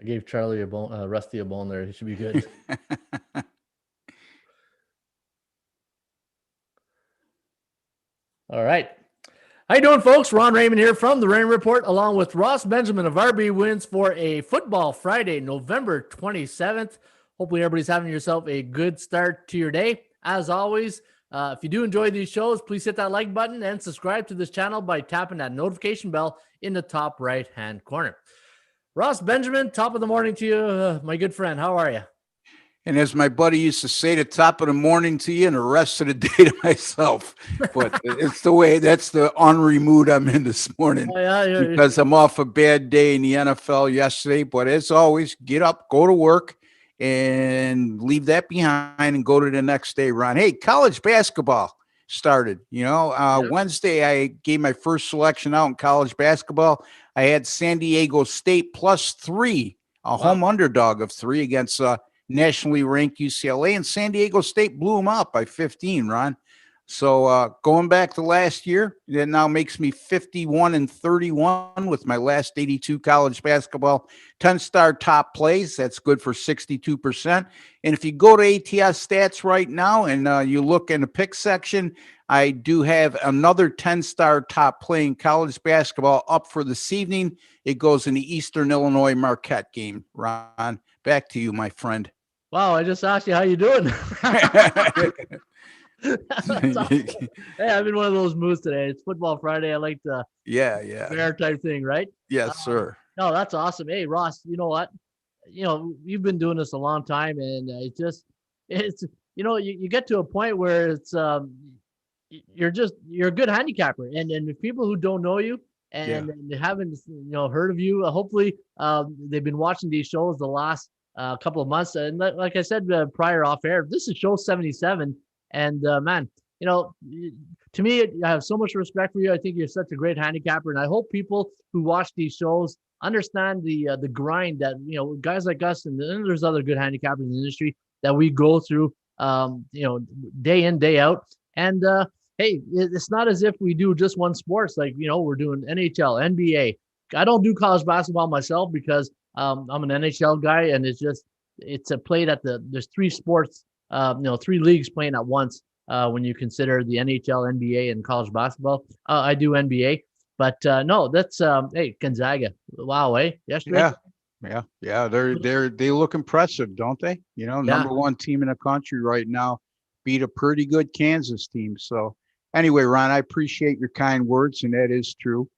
I gave Charlie a bone, Rusty a bone there. He should be good. All right. How you doing, folks? Ron Raymond here from the Raymond Report, along with Ross Benjamin of RB Wins for a Football Friday, November 27th. Hopefully everybody's having yourself a good start to your day. As always, if you do enjoy these shows, please hit that like button and subscribe to this channel by tapping that notification bell in the top right-hand corner. Ross Benjamin, top of the morning to you, my good friend. How are you? And as my buddy used to say, the top of the morning to you and the rest of the day to myself. But it's the way, that's the ornery mood I'm in this morning because I'm off a bad day in the NFL yesterday. But as always, get up, go to work, and leave that behind and go to the next day, Ron. Hey, college basketball started. Wednesday, I gave my first selection out in college basketball. I had San Diego State +3, home underdog of 3 against nationally ranked UCLA, and San Diego State blew them out by 15, Ron. So going back to last year, that now makes me 51-31 with my last 82 college basketball 10-star top plays. That's good for 62%. And if you go to ATS Stats right now and you look in the pick section, I do have another 10-star top play in college basketball up for this evening. It goes in the Eastern Illinois Marquette game. Ron, back to you, my friend. Wow, I just asked you how you doing. Awesome. Hey, I'm in one of those moods today. It's Football Friday. I like the fair type thing, right? Yes, sir. No, that's awesome. Hey, Ross, you know what? You've been doing this a long time, and you get to a point where it's you're a good handicapper, and if people who don't know you and they haven't heard of you, hopefully they've been watching these shows the last couple of months, and like I said prior off air, this is show 77, and man, to me, I have so much respect for you. I think you're such a great handicapper, and I hope people who watch these shows understand the grind that guys like us and there's other good handicappers in the industry that we go through day in, day out. And hey, it's not as if we do just one sports, like we're doing NHL, NBA. I don't do college basketball myself because I'm an NHL guy, and it's a play that there's 3 sports, 3 leagues playing at once when you consider the NHL, NBA, and college basketball. I do NBA, but no, that's hey, Gonzaga. Wow, yesterday. Yeah. They look impressive, don't they? Number 1 team in the country right now, beat a pretty good Kansas team. So anyway, Ron, I appreciate your kind words, and that is true.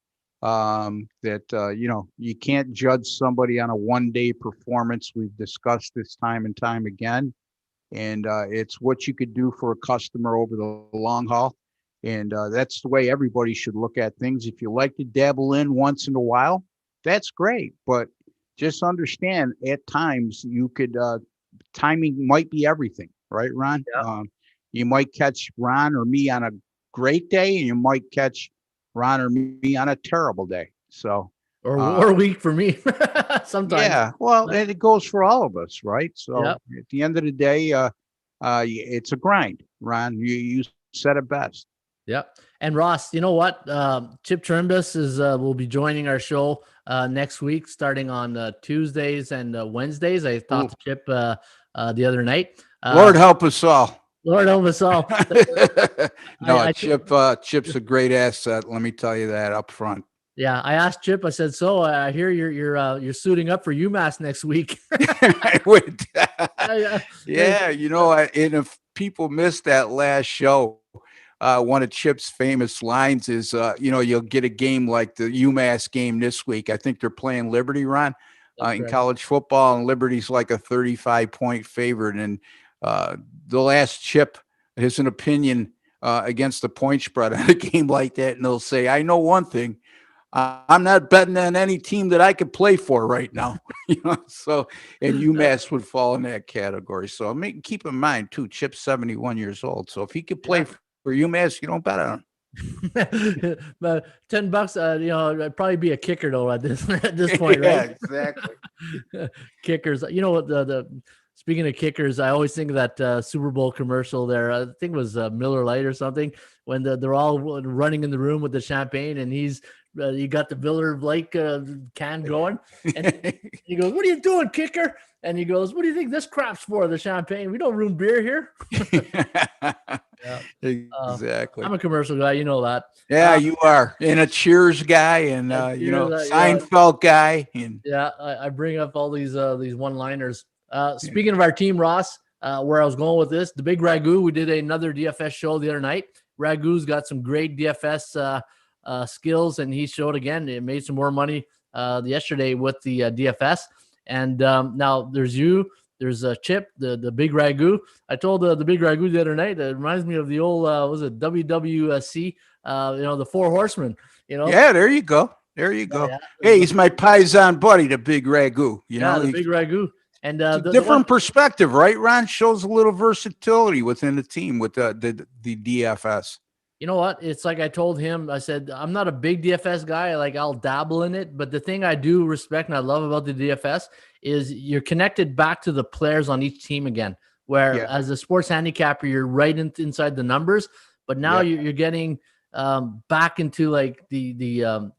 You can't judge somebody on a one-day performance. We've discussed this time and time again, and it's what you could do for a customer over the long haul. And that's the way everybody should look at things. If you like to dabble in once in a while, that's great. But just understand, at times you could, timing might be everything, right, Ron? Yeah. You might catch Ron or me on a great day, and you might catch Ron or me on a terrible day. So, or week for me sometimes. Yeah, well, and it goes for all of us, right? So at the end of the day, it's a grind, Ron. You said it best. Yep. And Ross, you know what? Chip Trimbus will be joining our show next week, starting on Tuesdays and Wednesdays. I talked to Chip the other night. Lord help us all. Lord help us all. No, Chip's a great asset. Let me tell you that up front. Yeah, I asked Chip. I said, "So I hear you're suiting up for UMass next week." Yeah, and if people missed that last show, one of Chip's famous lines is, you'll get a game like the UMass game this week. I think they're playing Liberty, Ron, in college football, and Liberty's like a 35-point favorite. And they'll ask Chip his opinion against the point spread on a game like that, and they'll say, "I know one thing. I'm not betting on any team that I could play for right now." So, and UMass would fall in that category. So keep in mind too, Chip's 71 years old. So if he could play for UMass, you don't bet on him. But $10, I'd probably be a kicker though at this point, right? Yeah, exactly. Kickers, what the speaking of kickers, I always think of that Super Bowl commercial there. I think it was Miller Lite or something, when they're all running in the room with the champagne, and he's you got the Miller Lake can going. And he goes, "What are you doing, kicker?" And he goes, "What do you think this crap's for? The champagne? We don't ruin beer here." Yeah. Exactly. I'm a commercial guy, you know that. Yeah, you are. And a Cheers guy, and Seinfeld guy, and I bring up all these one-liners. Speaking of our team, Ross, where I was going with this, the Big Ragu, we did another DFS show the other night. Ragu's got some great DFS skills, and he showed again. It made some more money yesterday with the DFS. And now there's you. There's Chip, the Big Ragu. I told the Big Ragu the other night. It reminds me of the old was it WWC? The Four Horsemen. Yeah, there you go. There you go. Hey, he's my Paisan buddy, the Big Ragu. The Big Ragu. And different perspective, right, Ron? Shows a little versatility within the team with the DFS. You know what? It's like I told him, I said, I'm not a big DFS guy. Like, I'll dabble in it. But the thing I do respect and I love about the DFS is you're connected back to the players on each team again, where as a sports handicapper, you're right inside the numbers. But now you're getting back into like the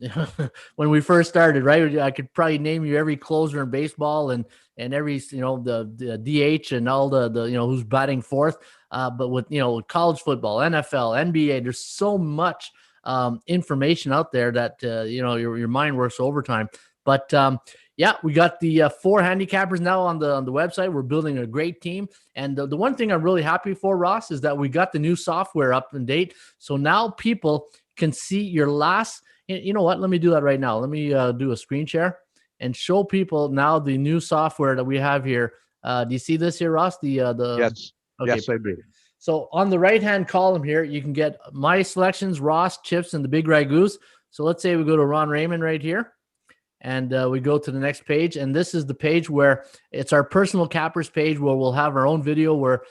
when we first started, right? I could probably name you every closer in baseball and every, the DH and all the who's batting fourth. But with college football, NFL, NBA, there's so much information out there that your mind works overtime. But we got the 4 handicappers now on the website. We're building a great team, and the one thing I'm really happy for, Ross, is that we got the new software up and date. So now people can see your last. You know what? Let me do that right now. Let me do a screen share and show people now the new software that we have here. Do you see this here, Ross? Yes. Okay. Yes, I do. So on the right-hand column here, you can get my selections, Ross, Chips, and the Big Ragus. So let's say we go to Ron Raymond right here, and we go to the next page. And this is the page where it's our personal cappers page, where we'll have our own video where,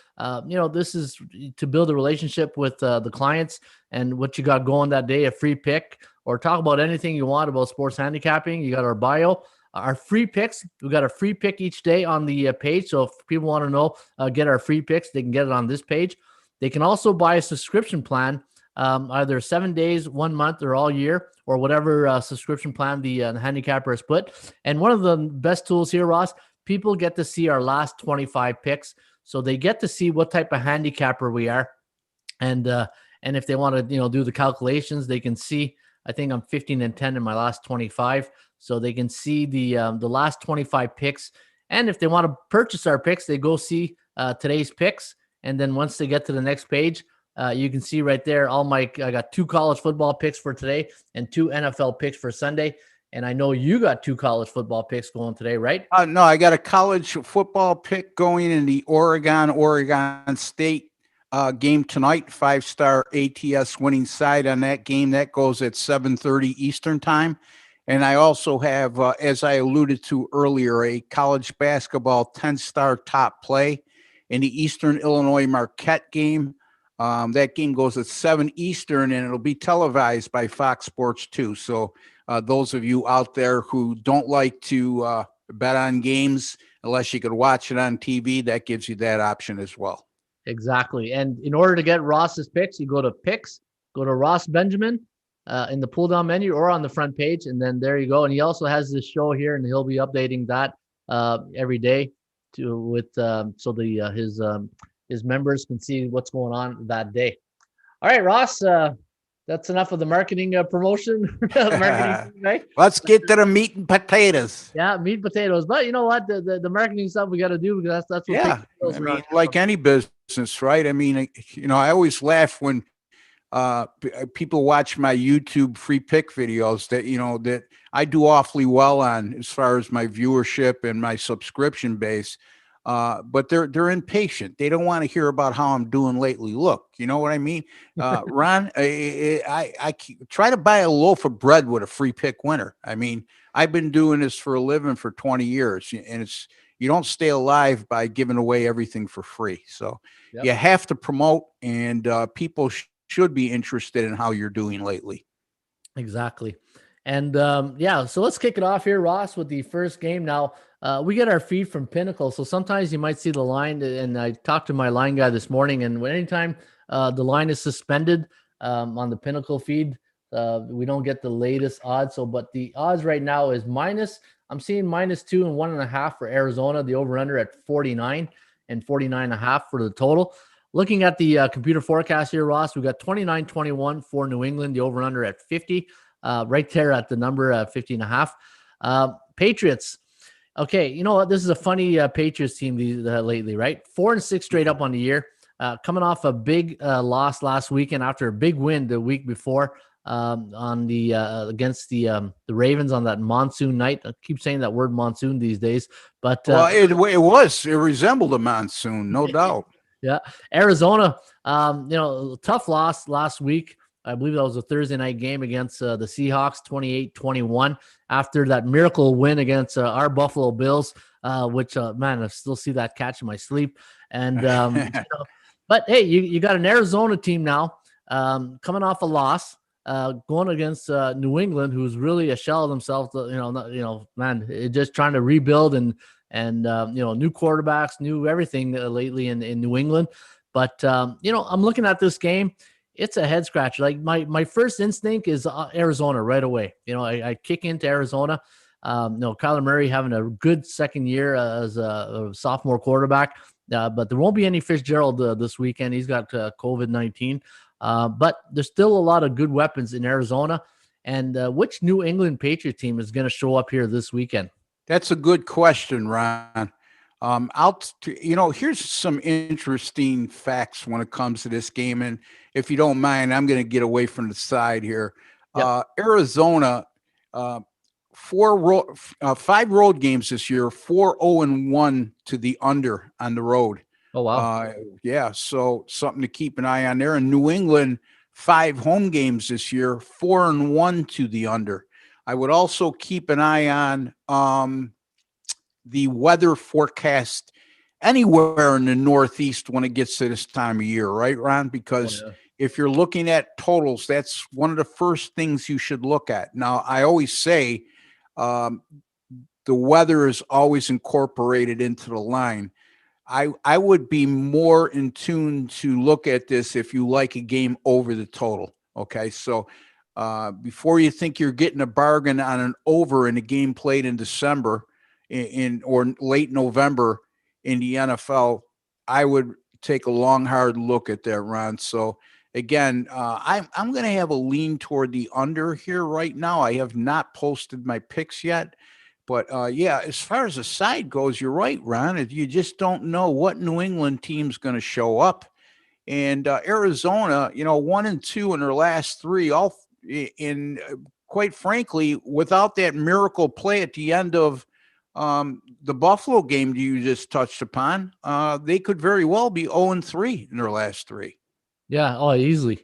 this is to build a relationship with the clients and what you got going that day, a free pick, or talk about anything you want about sports handicapping. You got our bio. Our free picks, we got a free pick each day on the page. So if people want to know, get our free picks, they can get it on this page. They can also buy a subscription plan, either 7 days, 1 month, or all year, or whatever subscription plan the handicapper has put. And one of the best tools here, Ross, people get to see our last 25 picks. So they get to see what type of handicapper we are. And if they want to, do the calculations, they can see, I think I'm 15-10 in my last 25. So they can see the last 25 picks. And if they want to purchase our picks, they go see today's picks. And then once they get to the next page, you can see right there, I got 2 college football picks for today and 2 NFL picks for Sunday. And I know you got 2 college football picks going today, right? No, I got a college football pick going in the Oregon State game tonight. 5-star ATS winning side on that game. That goes at 7:30 Eastern time. And I also have, as I alluded to earlier, a college basketball 10-star top play in the Eastern Illinois Marquette game. That game goes at 7 Eastern, and it'll be televised by Fox Sports 2. So those of you out there who don't like to bet on games unless you could watch it on TV, that gives you that option as well. Exactly. And in order to get Ross's picks, you go to picks, go to Ross Benjamin in the pull down menu or on the front page. And then there you go. And he also has this show here, and he'll be updating that every day his members can see what's going on that day. All right, Ross, that's enough of the marketing promotion. Right? Let's get to the meat and potatoes. Yeah, meat and potatoes. But you know what? The marketing stuff we got to do, because that's what like any business, right? I mean, I always laugh when people watch my YouTube free pick videos that I do awfully well on as far as my viewership and my subscription base. But they're impatient. They don't want to hear about how I'm doing lately. Look, you know what I mean? Ron, I try to buy a loaf of bread with a free pick winner. I mean, I've been doing this for a living for 20 years, and you don't stay alive by giving away everything for free. So you have to promote, and people should be interested in how you're doing lately. Exactly. And so let's kick it off here, Ross, with the first game. Now, we get our feed from Pinnacle, so sometimes you might see the line, and I talked to my line guy this morning, and anytime the line is suspended on the Pinnacle feed We don't get the latest odds. So, but the odds right now is I'm seeing -2 and 1.5 for Arizona. The over/under at 49 and 49.5 for the total. Looking at the computer forecast here, Ross, we got 29-21 for New England. The over/under at 50, right there at the number 50.5. Patriots. Okay, you know what? This is a funny Patriots team lately, right? 4-6 straight up on the year. Coming off a big loss last weekend after a big win the week before on the against the Ravens on that monsoon night. I keep saying that word monsoon these days, but it resembled a monsoon, no doubt. Yeah, Arizona. Tough loss last week. I believe that was a Thursday night game against the Seahawks, 28-21. After that miracle win against our Buffalo Bills, which man, I still see that catch in my sleep. And but hey, you got an Arizona team now coming off a loss, going against New England, who's really a shell of themselves. Man, just trying to rebuild and new quarterbacks, new everything lately in New England. But I'm looking at this game. It's a head scratcher. Like my first instinct is Arizona right away. I kick into Arizona. Kyler Murray having a good second year as a sophomore quarterback, but there won't be any Fitzgerald this weekend. He's got COVID-19, but there's still a lot of good weapons in Arizona. And which New England Patriot team is going to show up here this weekend? That's a good question, Ron. Here's some interesting facts when it comes to this game. And if you don't mind, I'm going to get away from the side here. Yep. Arizona, 5 road games this year, 4-0-1 to the under on the road. Oh, wow. So something to keep an eye on there. And New England, 5 home games this year, 4-1 to the under. I would also keep an eye on the weather forecast anywhere in the Northeast when it gets to this time of year, right, Ron? Because if you're looking at totals, that's one of the first things you should look at. Now, I always say the weather is always incorporated into the line. I would be more in tune to look at this if you like a game over the total. Okay, so before you think you're getting a bargain on an over in a game played in December or late November in the NFL, I would take a long, hard look at that, Ron. So again, I'm going to have a lean toward the under here right now. I have not posted my picks yet. But, as far as the side goes, you're right, Ron. You just don't know what New England team's going to show up. And Arizona, 1-2 in their last 3, all in, quite frankly, without that miracle play at the end of the Buffalo game you just touched upon, they could very well be 0-3 in their last 3. Yeah, easily.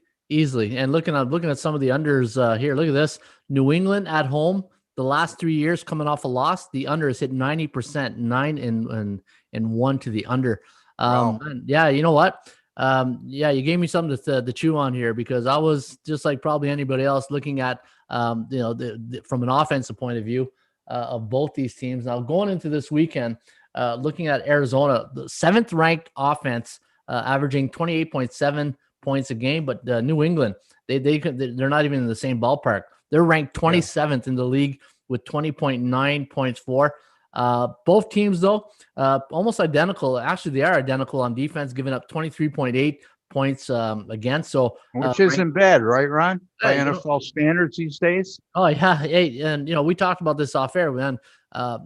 And looking at some of the unders here, look at this. New England at home, the last 3 years coming off a loss, the under has hit 90%, 9-1 to the under. Wow. Yeah, you know what? You gave me something to chew on here, because I was just like probably anybody else looking at, from an offensive point of view of both these teams. Now going into this weekend, looking at Arizona, the 7th ranked offense, averaging 28.7 points a game, but New England, they're not even in the same ballpark. They're ranked 27th in the league with 20.9 points for. Both teams, though, almost identical. Actually, they are identical on defense, giving up 23.8 points against. So, which isn't bad, right, Ron? By NFL standards these days. Oh yeah, hey, and we talked about this off air, man.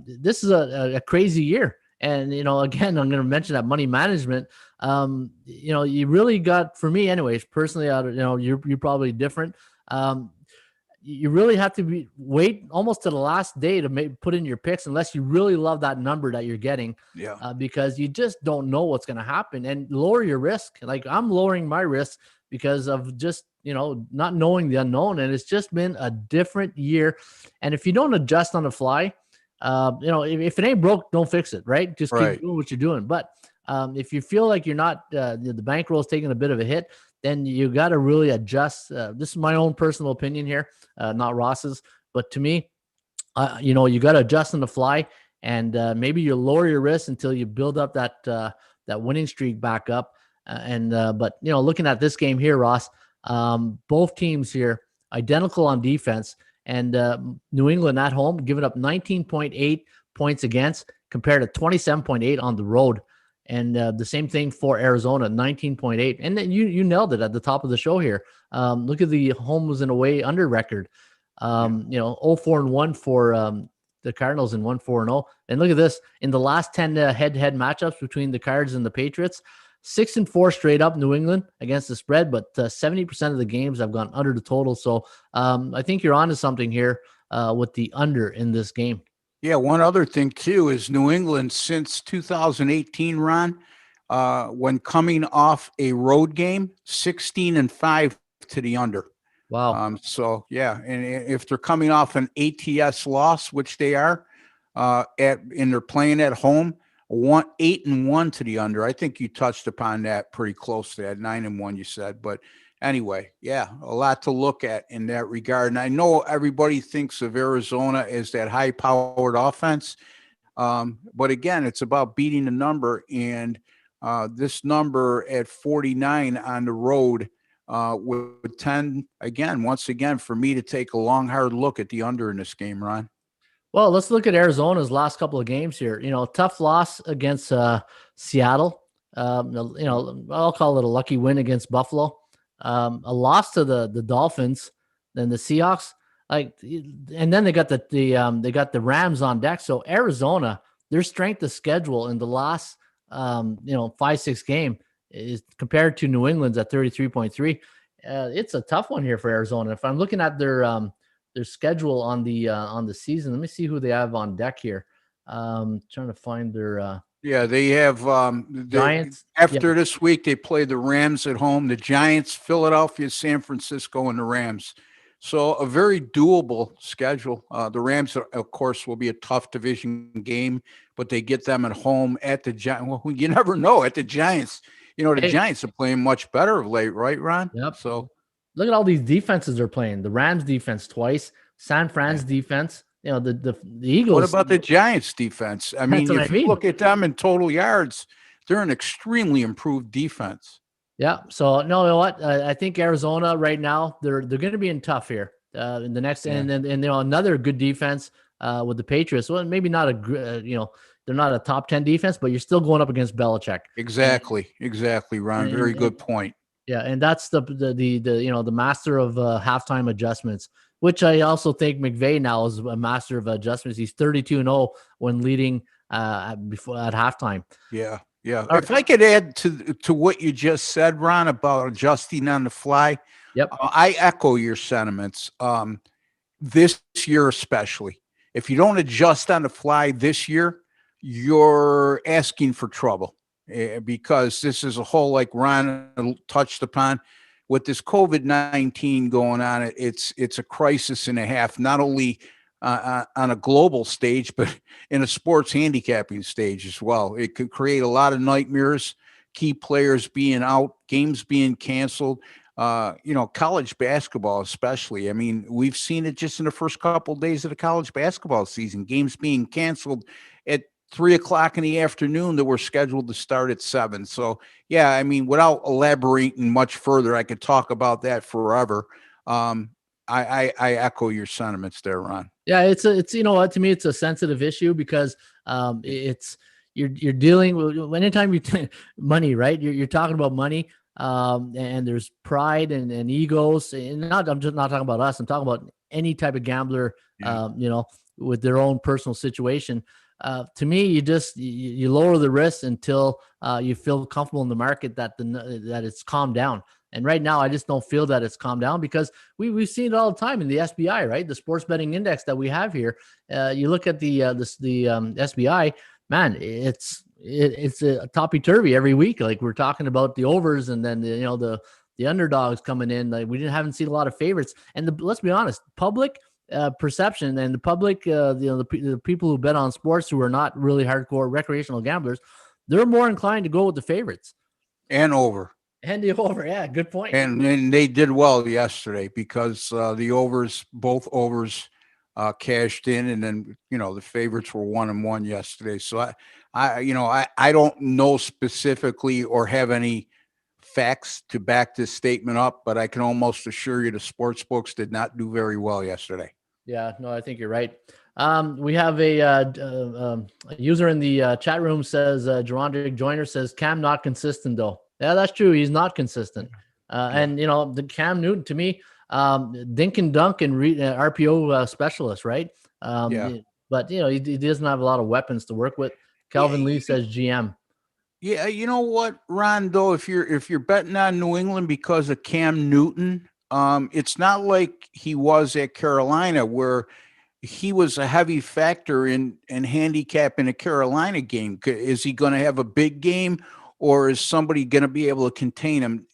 This is a crazy year, and again, I'm going to mention that money management. You really got, for me, anyways, personally, you're probably different. You really have to wait almost to the last day to put in your picks, unless you really love that number that you're getting. Yeah. Because you just don't know what's going to happen, and lower your risk. Like I'm lowering my risk because of just not knowing the unknown, and it's just been a different year. And if you don't adjust on the fly, if it ain't broke, don't fix it. Right? Just keep doing what you're doing. But if you feel like you're not, the bankroll is taking a bit of a hit, then you got to really adjust. This is my own personal opinion here, not Ross's, but to me, you got to adjust on the fly, and maybe you lower your risk until you build up that winning streak back up. But looking at this game here, Ross, both teams here identical on defense. And New England at home giving up 19.8 points against compared to 27.8 on the road. And the same thing for Arizona, 19.8. And then you nailed it at the top of the show here. Look at the homes and away under record. 0-4-1 for the Cardinals and 1-4-0. And look at this. In the last 10 head-to-head matchups between the Cards and the Patriots, 6-4 straight up New England against the spread, but 70% of the games have gone under the total. So I think you're onto something here with the under in this game. Yeah, one other thing too is New England since 2018, Ron, when coming off a road game, 16-5 to the under. Wow. So yeah, and if they're coming off an ATS loss, which they are, and they're playing at home, 8-1 to the under. I think you touched upon that pretty close to that 9-1 you said, but anyway, yeah, a lot to look at in that regard. And I know everybody thinks of Arizona as that high-powered offense, but again, it's about beating the number, and this number at 49 on the road would tend, once again, for me to take a long, hard look at the under in this game, Ron. Well, let's look at Arizona's last couple of games here. Tough loss against Seattle. I'll call it a lucky win against Buffalo. A loss to the Dolphins, then the Seahawks. And then they got the Rams on deck. So Arizona, their strength of schedule in the last 5-6 game is compared to New England's at 33.3. It's a tough one here for Arizona. If I'm looking at their schedule on the season, let me see who they have on deck here. Trying to find their they have Giants. After this week, they play the Rams at home, the Giants, Philadelphia, San Francisco, and the Rams. So a very doable schedule. The Rams, of course, will be a tough division game, but they get them at home at the Giants. Well, you never know at the Giants. The Giants are playing much better of late, right, Ron? Yep. So look at all these defenses they're playing. The Rams defense twice, San Fran's defense. The Eagles. What about the Giants defense? I mean, if you look at them in total yards, they're an extremely improved defense. Yeah. So no, you know what? I think Arizona right now they're going to be in tough here in the next, and another good defense with the Patriots. Well, maybe not they're not a top 10 defense, but you're still going up against Belichick. Exactly, Ron. Very good point. Yeah, and that's the master of halftime adjustments, which I also think McVay now is a master of adjustments. He's 32-0 when leading at halftime. Yeah. If I could add to what you just said, Ron, about adjusting on the fly. Yep. I echo your sentiments. This year especially, if you don't adjust on the fly this year, you're asking for trouble. Because this is a whole, like Ron touched upon, with this COVID-19 going on, it's a crisis and a half, not only on a global stage, but in a sports handicapping stage as well. It could create a lot of nightmares, key players being out, games being canceled, college basketball especially. I mean, we've seen it just in the first couple of days of the college basketball season, games being canceled at 3:00 in the afternoon that were scheduled to start at 7. So, yeah, I mean, without elaborating much further, I could talk about that forever. I echo your sentiments there, Ron. Yeah, it's to me, it's a sensitive issue because you're dealing with anytime money, right? You're talking about money, and there's pride and egos, and I'm just not talking about us. I'm talking about any type of gambler, with their own personal situation. To me, you lower the risk until you feel comfortable in the market that it's calmed down. And right now, I just don't feel that it's calmed down because we've seen it all the time in the SBI, right? The sports betting index that we have here. You look at the SBI, man, it's a topsy-turvy every week. Like we're talking about the overs and then the underdogs coming in. Like haven't seen a lot of favorites. And let's be honest, public perception and the public, the people who bet on sports who are not really hardcore recreational gamblers, they're more inclined to go with the favorites and over. And the over, yeah, good point. And they did well yesterday because both overs cashed in, and then the favorites were 1-1 yesterday. So I don't know specifically or have any facts to back this statement up, but I can almost assure you the sports books did not do very well yesterday. Yeah, no, I think you're right. We have a user in the chat room says, Gerondrick Joyner says, Cam not consistent though. Yeah, that's true. He's not consistent. And, the Cam Newton to me, dink and dunk and RPO specialist, right? But, he doesn't have a lot of weapons to work with. Calvin Lee says GM. Yeah, you know what, Ron, though, if you're betting on New England because of Cam Newton, it's not like he was at Carolina where he was a heavy factor in handicapping a Carolina game. Is he going to have a big game, or is somebody going to be able to contain him?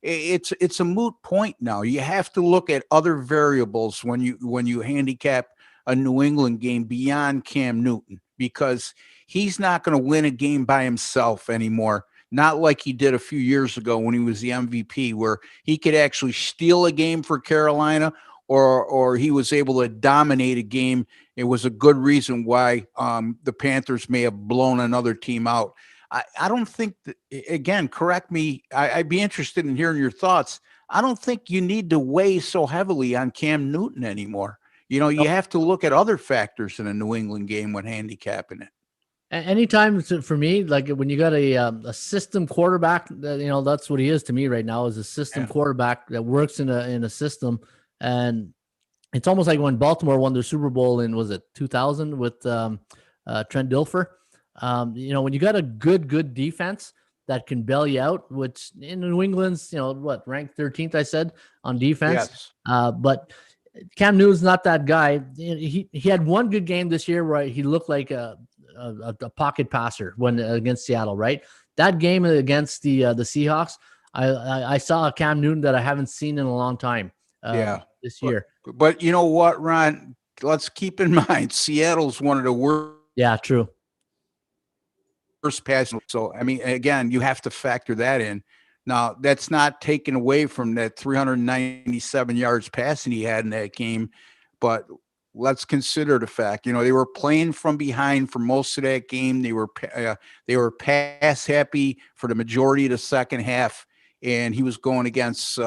It's a moot point now. You have to look at other variables when you handicap a New England game beyond Cam Newton, because he's not going to win a game by himself anymore. Not like he did a few years ago when he was the MVP, where he could actually steal a game for Carolina, or he was able to dominate a game. It was a good reason why the Panthers may have blown another team out. I don't think that, again, correct me, I'd be interested in hearing your thoughts. I don't think you need to weigh so heavily on Cam Newton anymore. You have to look at other factors in a New England game when handicapping it. Anytime for me, like when you got a system quarterback, that's what he is to me right now, is a system quarterback that works in a system. And it's almost like when Baltimore won their Super Bowl in, was it 2000 with Trent Dilfer? When you got a good defense that can bail you out, which in New England's, ranked 13th, I said, on defense. Yes. But Cam Newton's not that guy. He had one good game this year where he looked like a pocket passer when against Seattle, right? That game against the Seahawks, I saw a Cam Newton that I haven't seen in a long time. This year. But you know what, Ron? Let's keep in mind Seattle's one of the worst. Yeah, true. First pass. So I mean, again, you have to factor that in. Now, that's not taken away from that 397 yards passing he had in that game, but let's consider the fact, they were playing from behind for most of that game. They were pass happy for the majority of the second half, and he was going against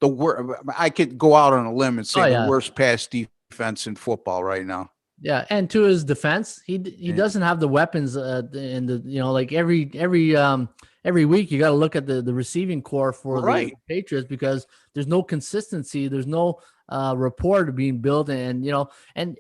I could go out on a limb and say the worst pass defense in football right now. Yeah, and to his defense, he doesn't have the weapons in the like every week you got to look at the receiving core for the Patriots, because there's no consistency, there's no rapport being built, and and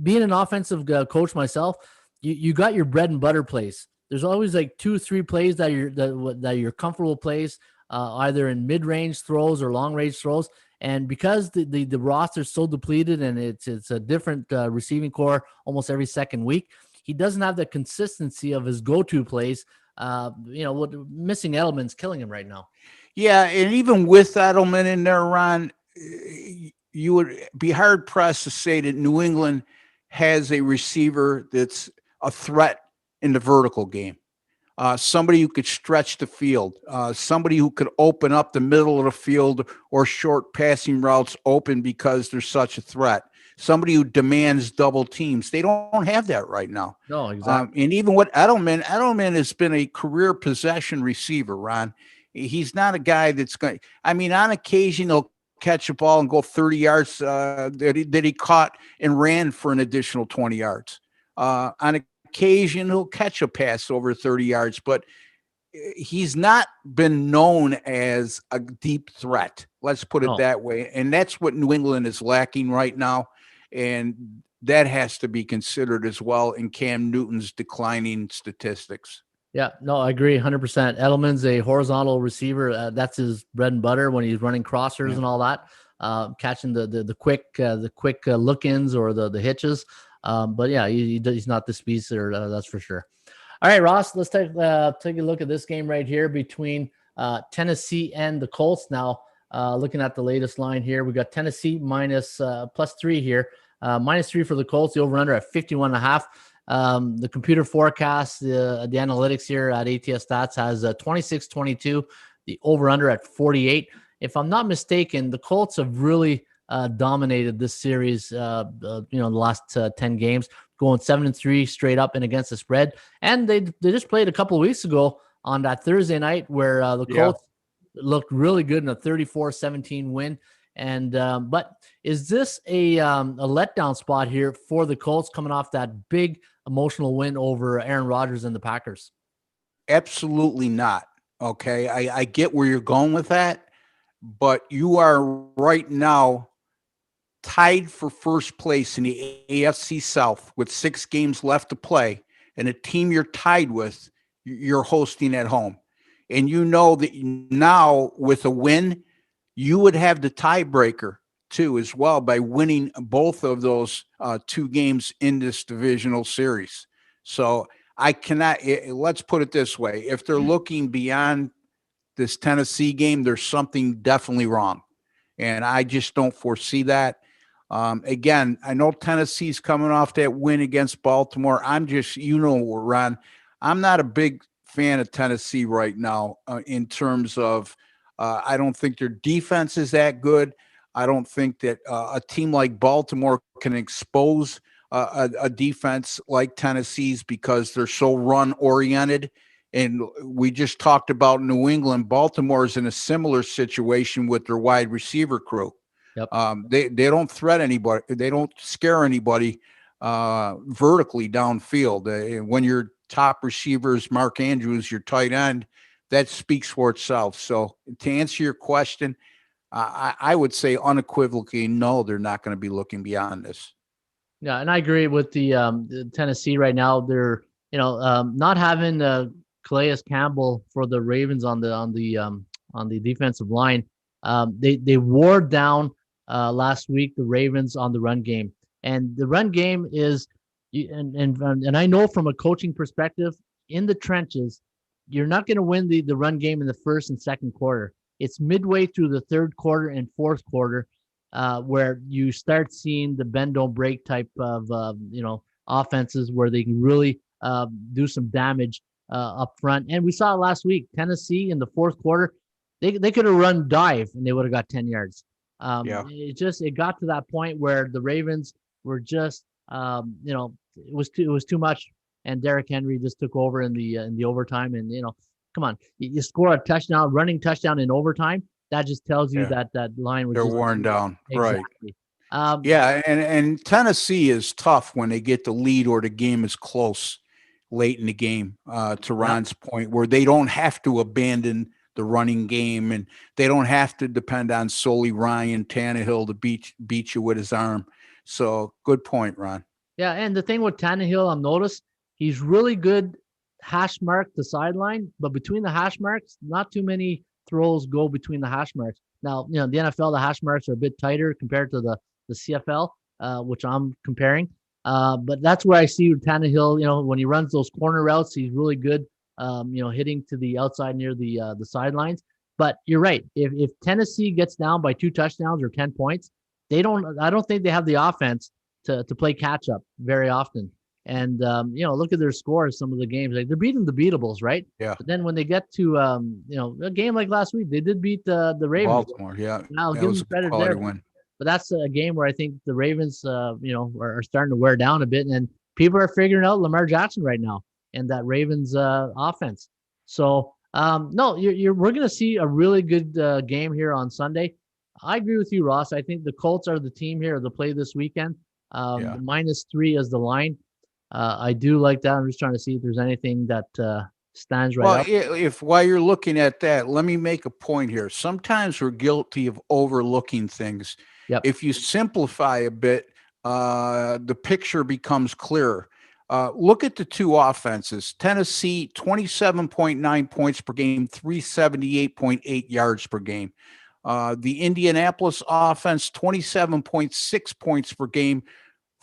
being an offensive coach myself, you got your bread and butter plays. There's always like 2-3 plays that you're comfortable plays, either in mid-range throws or long-range throws. And because the roster is so depleted and it's a different receiving core almost every second week, he doesn't have the consistency of his go-to plays. What missing Edelman's killing him right now. Yeah, and even with Edelman in there, Ron, you would be hard pressed to say that New England has a receiver that's a threat in the vertical game. Somebody who could stretch the field, somebody who could open up the middle of the field or short passing routes open because there's such a threat. Somebody who demands double teams. They don't have that right now. No, exactly. And even with Edelman has been a career possession receiver, Ron. He's not a guy that's going – on occasion he'll catch a ball and go 30 yards that he caught and ran for an additional 20 yards. On occasion he'll catch a pass over 30 yards, but he's not been known as a deep threat. Let's put it that way. And that's what New England is lacking right now. And that has to be considered as well in Cam Newton's declining statistics. Yeah, no, I agree 100%. Edelman's a horizontal receiver. That's his bread and butter when he's running crossers and all that, catching the quick look-ins or the hitches. But yeah, he's not the speedster, that's for sure. All right, Ross, let's take a look at this game right here between Tennessee and the Colts. Now, looking at the latest line here, we got Tennessee minus +3 here, -3 for the Colts. The over/under at 51.5. The computer forecast, the analytics here at ATS Stats has 26-22. The over/under at 48. If I'm not mistaken, the Colts have really dominated this series, the last 10 games, going 7-3 straight up and against the spread. And they just played a couple of weeks ago on that Thursday night where the Colts looked really good in a 34-17 win. And but is this a letdown spot here for the Colts coming off that big emotional win over Aaron Rodgers and the Packers? Absolutely not. Okay, I get where you're going with that, but you are right now tied for first place in the AFC South with 6 games left to play, and a team you're tied with, you're hosting at home. And you know that now with a win, you would have the tiebreaker too as well by winning both of those 2 games in this divisional series. So I cannot, let's put it this way. If they're looking beyond this Tennessee game, there's something definitely wrong. And I just don't foresee that. Again, I know Tennessee's coming off that win against Baltimore. I'm just, Ron, I'm not a big fan of Tennessee right now in terms of, I don't think their defense is that good. I don't think that a team like Baltimore can expose a defense like Tennessee's because they're so run oriented. And we just talked about New England. Baltimore is in a similar situation with their wide receiver crew. Yep. They don't threat anybody. They don't scare anybody vertically downfield. When your top receiver is Mark Andrews, your tight end, that speaks for itself. So to answer your question, I would say unequivocally, no, they're not going to be looking beyond this. Yeah, and I agree with the Tennessee right now. They're not having Calais Campbell for the Ravens on the defensive line. They wore down last week the Ravens on the run game, and the run game is, and I know from a coaching perspective in the trenches, you're not going to win the run game in the first and second quarter. It's midway through the third quarter and fourth quarter where you start seeing the bend don't break type of offenses where they can really do some damage up front. And we saw it last week. Tennessee in the fourth quarter, they could have run dive and they would have got 10 yards. It got to that point where the Ravens were just it was too much, and Derrick Henry just took over in the overtime. And come on, you score a touchdown, running touchdown in overtime. That just tells you that line was they're worn down. Exactly. Right. And Tennessee is tough when they get the lead or the game is close late in the game, to Ron's point, where they don't have to abandon the running game and they don't have to depend on solely Ryan Tannehill to beat you with his arm. So good point, Ron. Yeah, and the thing with Tannehill, I've noticed he's really good hash mark the sideline, but between the hash marks, not too many throws go between the hash marks. Now, the NFL, the hash marks are a bit tighter compared to the CFL, which I'm comparing. But that's where I see Tannehill, when he runs those corner routes, he's really good, hitting to the outside near the sidelines. But you're right. If Tennessee gets down by 2 touchdowns or 10 points, I don't think they have the offense to play catch up very often. And, look at their scores, some of the games. Like, they're beating the beatables, right? Yeah. But then when they get to, a game like last week, they did beat the Ravens. Baltimore, yeah. I'll give them credit there. Win. But that's a game where I think the Ravens, are starting to wear down a bit. And people are figuring out Lamar Jackson right now and that Ravens offense. So, no, we're going to see a really good game here on Sunday. I agree with you, Ross. I think the Colts are the team here to play this weekend. -3 is the line. I do like that. I'm just trying to see if there's anything that stands right up. If while you're looking at that, let me make a point here. Sometimes we're guilty of overlooking things. Yep. If you simplify a bit, the picture becomes clearer. Look at the 2 offenses. Tennessee, 27.9 points per game, 378.8 yards per game. The Indianapolis offense, 27.6 points per game,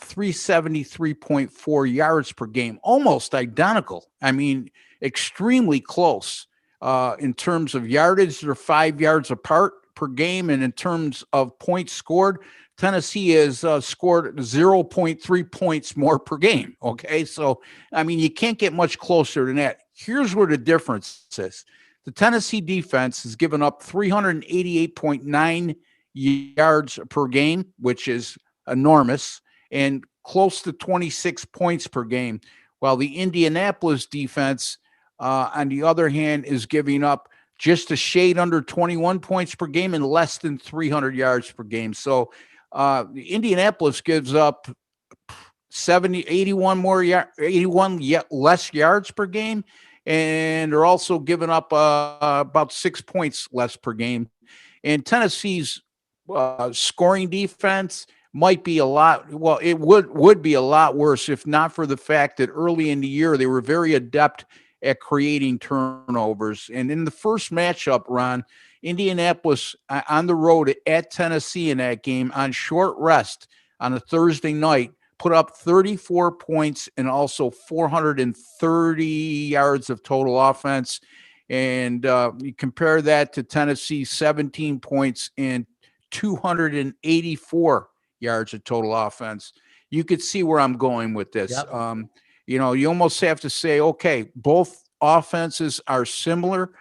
373.4 yards per game, almost identical. I mean, extremely close. In terms of yardage, they're 5 yards apart per game. And in terms of points scored, Tennessee has scored 0.3 points more per game. Okay. So, I mean, you can't get much closer than that. Here's where the difference is. The Tennessee defense has given up 388.9 yards per game, which is enormous, and close to 26 points per game, while the Indianapolis defense, on the other hand, is giving up just a shade under 21 points per game and less than 300 yards per game. So Indianapolis gives up 81 yet less yards per game, and they're also giving up about 6 points less per game. And Tennessee's scoring defense might be a lot. Well, it would be a lot worse if not for the fact that early in the year they were very adept at creating turnovers. And in the first matchup, Ron, Indianapolis on the road at Tennessee in that game on short rest on a Thursday night put up 34 points and also 430 yards of total offense. And you compare that to Tennessee's 17 points and 284 yards of total offense. You could see where I'm going with this. Yep. You almost have to say, okay, both offenses are similar.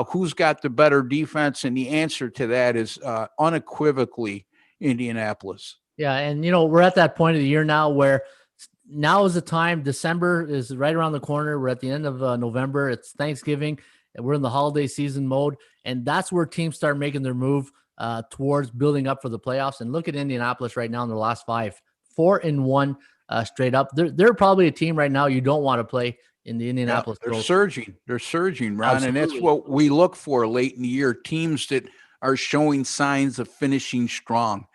Who's got the better defense? And the answer to that is unequivocally Indianapolis. Yeah, and we're at that point of the year now where now is the time. December is right around the corner. We're at the end of November. It's Thanksgiving. We're in the holiday season mode, and that's where teams start making their move towards building up for the playoffs. And look at Indianapolis right now in their last 5, 4-1 straight up. They're probably a team right now you don't want to play in the Indianapolis. Yeah, they're surging, Ron. Absolutely. And that's what we look for late in the year, teams that are showing signs of finishing strong.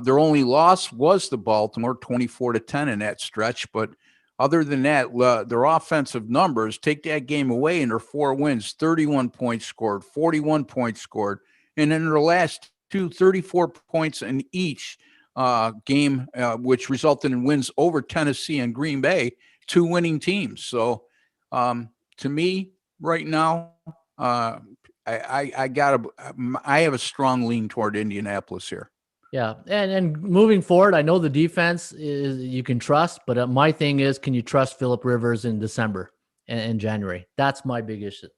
Their only loss was the Baltimore 24-10 in that stretch. But other than that, their offensive numbers take that game away, and their 4 wins, 31 points scored, 41 points scored. And in their last 2, 34 points in each game, which resulted in wins over Tennessee and Green Bay, 2 winning teams. So to me right now, I have a strong lean toward Indianapolis here. Yeah, and moving forward, I know the defense is you can trust, but my thing is, can you trust Phillip Rivers in December and January? That's my big issue.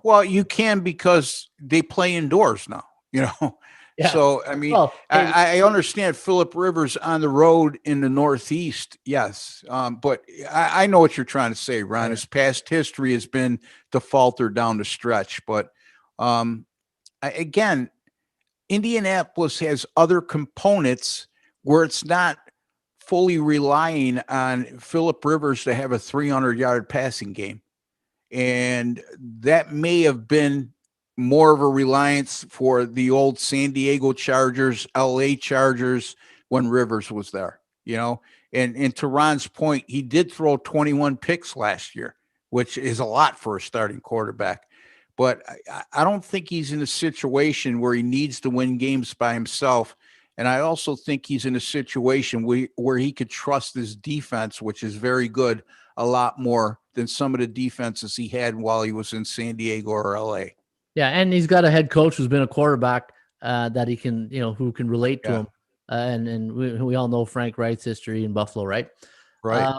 Well, you can because they play indoors now. Yeah. So I mean, I understand Phillip Rivers on the road in the Northeast, yes, but I know what you're trying to say, Ron. His past history has been to falter down the stretch, but again. Indianapolis has other components where it's not fully relying on Phillip Rivers to have a 300-yard passing game. And that may have been more of a reliance for the old San Diego Chargers, LA Chargers when Rivers was there, And to Ron's point, he did throw 21 picks last year, which is a lot for a starting quarterback. But I don't think he's in a situation where he needs to win games by himself. And I also think he's in a situation where he could trust his defense, which is very good, a lot more than some of the defenses he had while he was in San Diego or LA. Yeah, and he's got a head coach who's been a quarterback that he can, who can relate to him. And we all know Frank Wright's history in Buffalo, right? Right.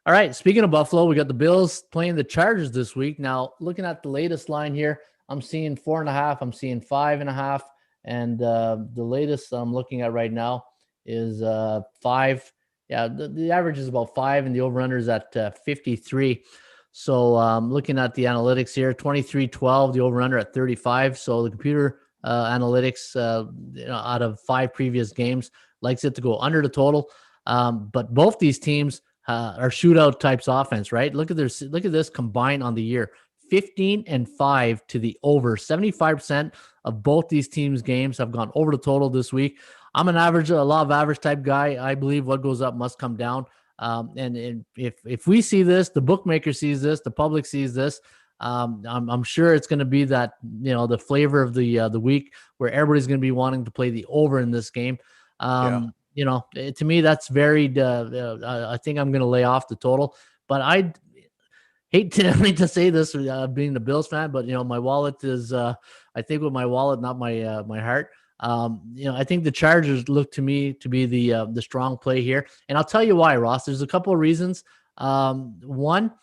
All right, speaking of Buffalo, we got the Bills playing the Chargers this week. Now, looking at the latest line here, I'm seeing 4.5, I'm seeing 5.5, and the latest I'm looking at right now is 5. Yeah, the average is about 5, and the over-under is at 53. So looking at the analytics here, 23-12, the over-under at 35. So the computer analytics out of 5 previous games likes it to go under the total. But both these teams are shootout types offense, right? Look at this combined on the year, 15-5 to the over. 75% of both these teams' games have gone over the total this week. I'm a law of average type guy. I believe what goes up must come down. And if we see this, the bookmaker sees this, the public sees this. I'm sure it's going to be that the flavor of the week where everybody's going to be wanting to play the over in this game. To me, that's very, I think I'm going to lay off the total, but I hate to say this, being a Bills fan, but my wallet is, I think with my wallet, not my heart. I think the Chargers look to me to be the strong play here. And I'll tell you why, Ross, there's a couple of reasons. One,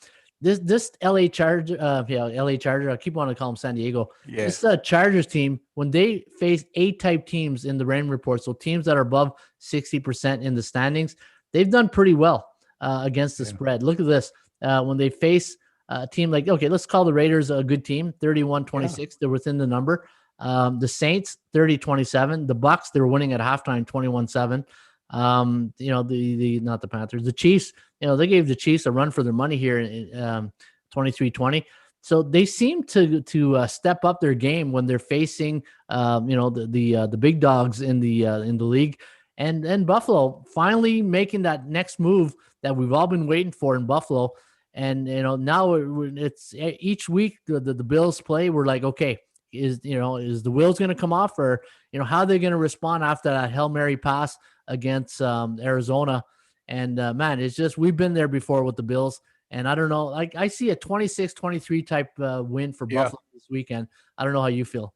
this LA Charger, LA Charger, I keep wanting to call them San Diego. Yeah. This Chargers team, when they face A-type teams in the Raymond Report, so teams that are above 60% in the standings, they've done pretty well against the spread. Look at this. When they face a team like, okay, let's call the Raiders a good team, 31-26. They're within the number. The Saints, 30-27. The Bucks, they were winning at halftime, 21-7. Not the Panthers, the Chiefs, they gave the Chiefs a run for their money here in 23-20. So they seem to step up their game when they're facing, the big dogs in the league, and Buffalo finally making that next move that we've all been waiting for in Buffalo. And now it's each week the Bills play. We're like, okay, is the wheels going to come off, or how are they going to respond after that Hail Mary pass against Arizona? And man, it's just, we've been there before with the Bills. And I don't know, like, I see a 26-23 type win for Buffalo this weekend. I don't know how you feel.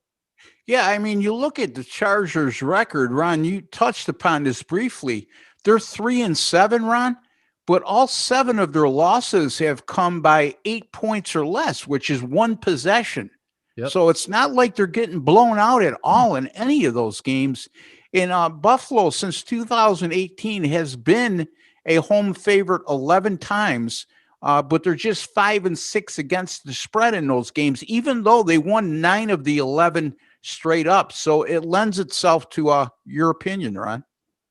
Yeah, I mean, you look at the Chargers' record, Ron, you touched upon this briefly. They're 3-7, Ron, but all 7 of their losses have come by 8 points or less, which is one possession. Yep. So it's not like they're getting blown out at all in any of those games. And Buffalo, since 2018, has been a home favorite 11 times. But they're just 5-6 against the spread in those games, even though they won 9 of the 11 straight up. So it lends itself to your opinion, Ron.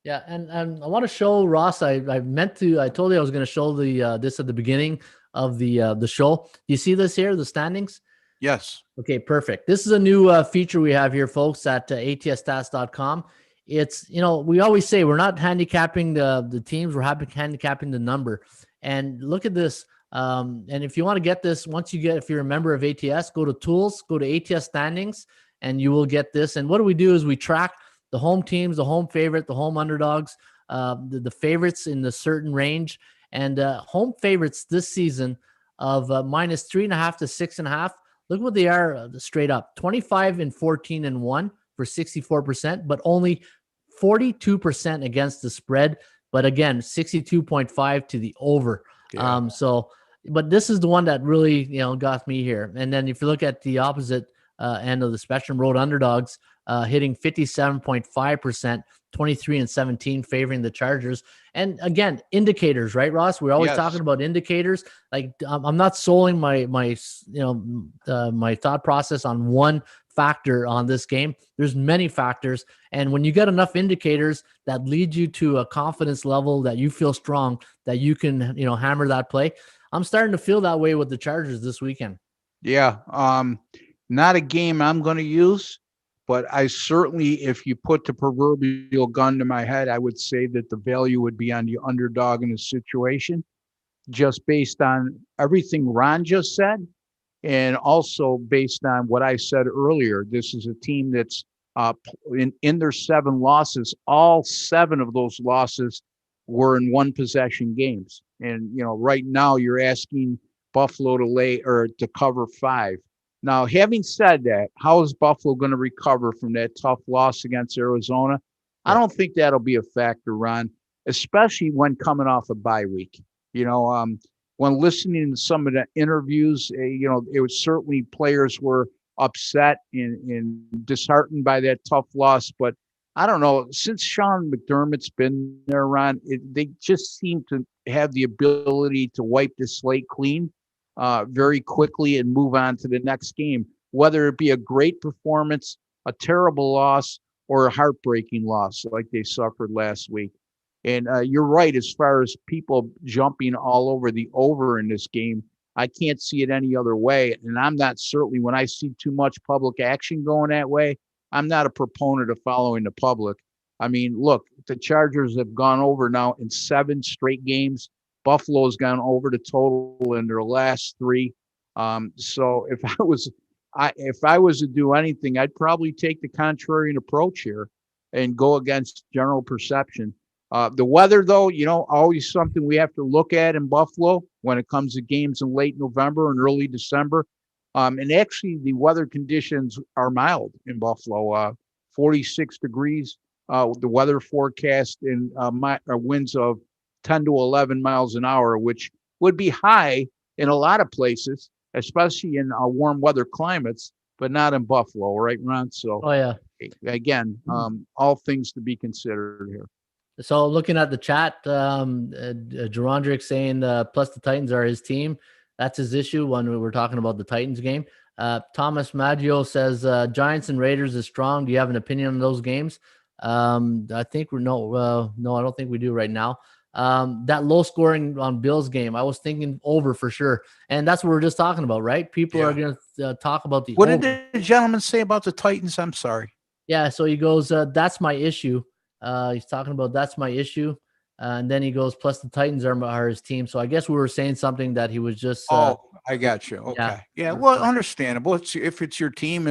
Yeah, and I want to show Ross. I told you I was going to show the this at the beginning of the show. You see this here, the standings? Yes. Okay, perfect. This is a new feature we have here, folks, at atsstats.com. It's, we always say we're not handicapping the teams, we're handicapping the number. And look at this. And if you want to get this, if you're a member of ATS, go to tools, go to ATS standings, and you will get this. And what we do is we track the home teams, the home favorite, the home underdogs, the favorites in the certain range, and home favorites this season of -3.5 to 6.5. Look what they are straight up: 25-14-1 for 64%, but only 42% against the spread. But again, 62.5 to the over. Yeah. But this is the one that really, got me here. And then if you look at the opposite end of the spectrum, road underdogs hitting 57.5%, 23-17 favoring the Chargers. And again, indicators, right, Ross? We're always talking about indicators. Like, I'm not soling my thought process on one factor on this game. There's many factors, and when you get enough indicators that lead you to a confidence level that you feel strong that you can hammer that play, I'm starting to feel that way with the Chargers this weekend. Yeah, not a game I'm going to use, but I certainly, if you put the proverbial gun to my head, I would say that the value would be on the underdog in the situation, just based on everything Ron just said. And also based on what I said earlier, this is a team that's in their 7 losses, all 7 of those losses were in one possession games. And, right now you're asking Buffalo to lay or to cover 5. Now, having said that, how is Buffalo going to recover from that tough loss against Arizona? I don't think that'll be a factor, Ron, especially when coming off a bye week. When listening to some of the interviews, it was certainly players were upset and disheartened by that tough loss. But I don't know, since Sean McDermott's been there, Ron, they just seem to have the ability to wipe the slate clean very quickly and move on to the next game, whether it be a great performance, a terrible loss, or a heartbreaking loss like they suffered last week. And you're right, as far as people jumping all over the over in this game, I can't see it any other way. And I'm not, certainly when I see too much public action going that way, I'm not a proponent of following the public. I mean, look, the Chargers have gone over now in 7 straight games. Buffalo's gone over the total in their last 3. So if I was to do anything, I'd probably take the contrarian approach here and go against general perception. The weather, though, always something we have to look at in Buffalo when it comes to games in late November and early December. And actually, the weather conditions are mild in Buffalo, 46 degrees. The weather forecast in winds of 10 to 11 miles an hour, which would be high in a lot of places, especially in warm weather climates, but not in Buffalo, right, Ron? So, again, all things to be considered here. So looking at the chat, Gerondrick saying plus the Titans are his team. That's his issue when we were talking about the Titans game. Thomas Maggio says Giants and Raiders is strong. Do you have an opinion on those games? I think no, I don't think we do right now. That low scoring on Bills game, I was thinking over for sure. And that's what we're just talking about, right? People are going to talk about the What over. did the gentleman say about the Titans? I'm sorry. Yeah, so he goes, that's my issue. He's talking about that's my issue. And then he goes, plus the Titans are his team. So I guess we were saying something that he was just. I got you. Okay. Yeah. Well, understandable. If it's your team,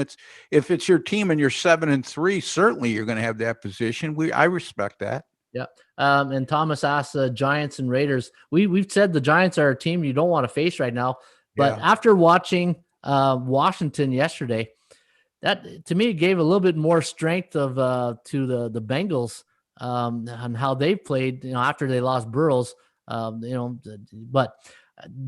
if it's your team and you're 7-3, certainly you're going to have that position. I respect that. Yeah. And Thomas asks Giants and Raiders. We've said the Giants are a team you don't want to face right now. But after watching Washington yesterday, that to me gave a little bit more strength of to the Bengals and how they played, after they lost Burrows, but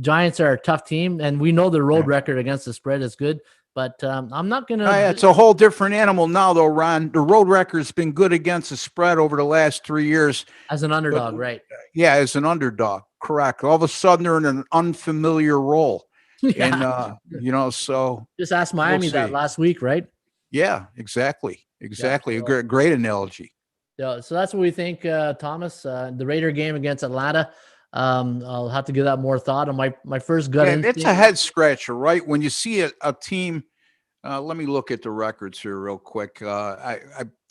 Giants are a tough team, and we know their road record against the spread is good. But I'm not going to. It's a whole different animal now, though, Ron. The road record's been good against the spread over the last 3 years. As an underdog, right? Yeah, as an underdog. Correct. All of a sudden, they're in an unfamiliar role. Yeah. And, so. Just ask Miami that last week, right? Yeah, exactly. Yeah, so, great analogy. Yeah, so that's what we think, Thomas. The Raider game against Atlanta. I'll have to give that more thought. On my first gut instinct. It's a head scratcher, right? When you see a team, let me look at the records here real quick. The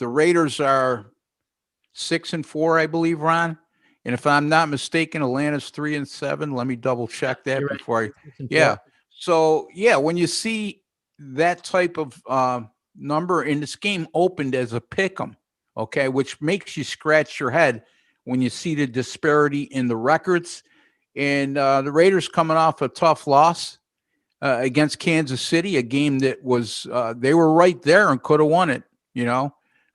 Raiders are 6-4, I believe, Ron. And if I'm not mistaken, Atlanta's 3-7. Let me double check that before I. Yeah. So when you see that type of number, and this game opened as a pick'em, okay, which makes you scratch your head when you see the disparity in the records. And the Raiders coming off a tough loss against Kansas City, a game that was they were right there and could have won it,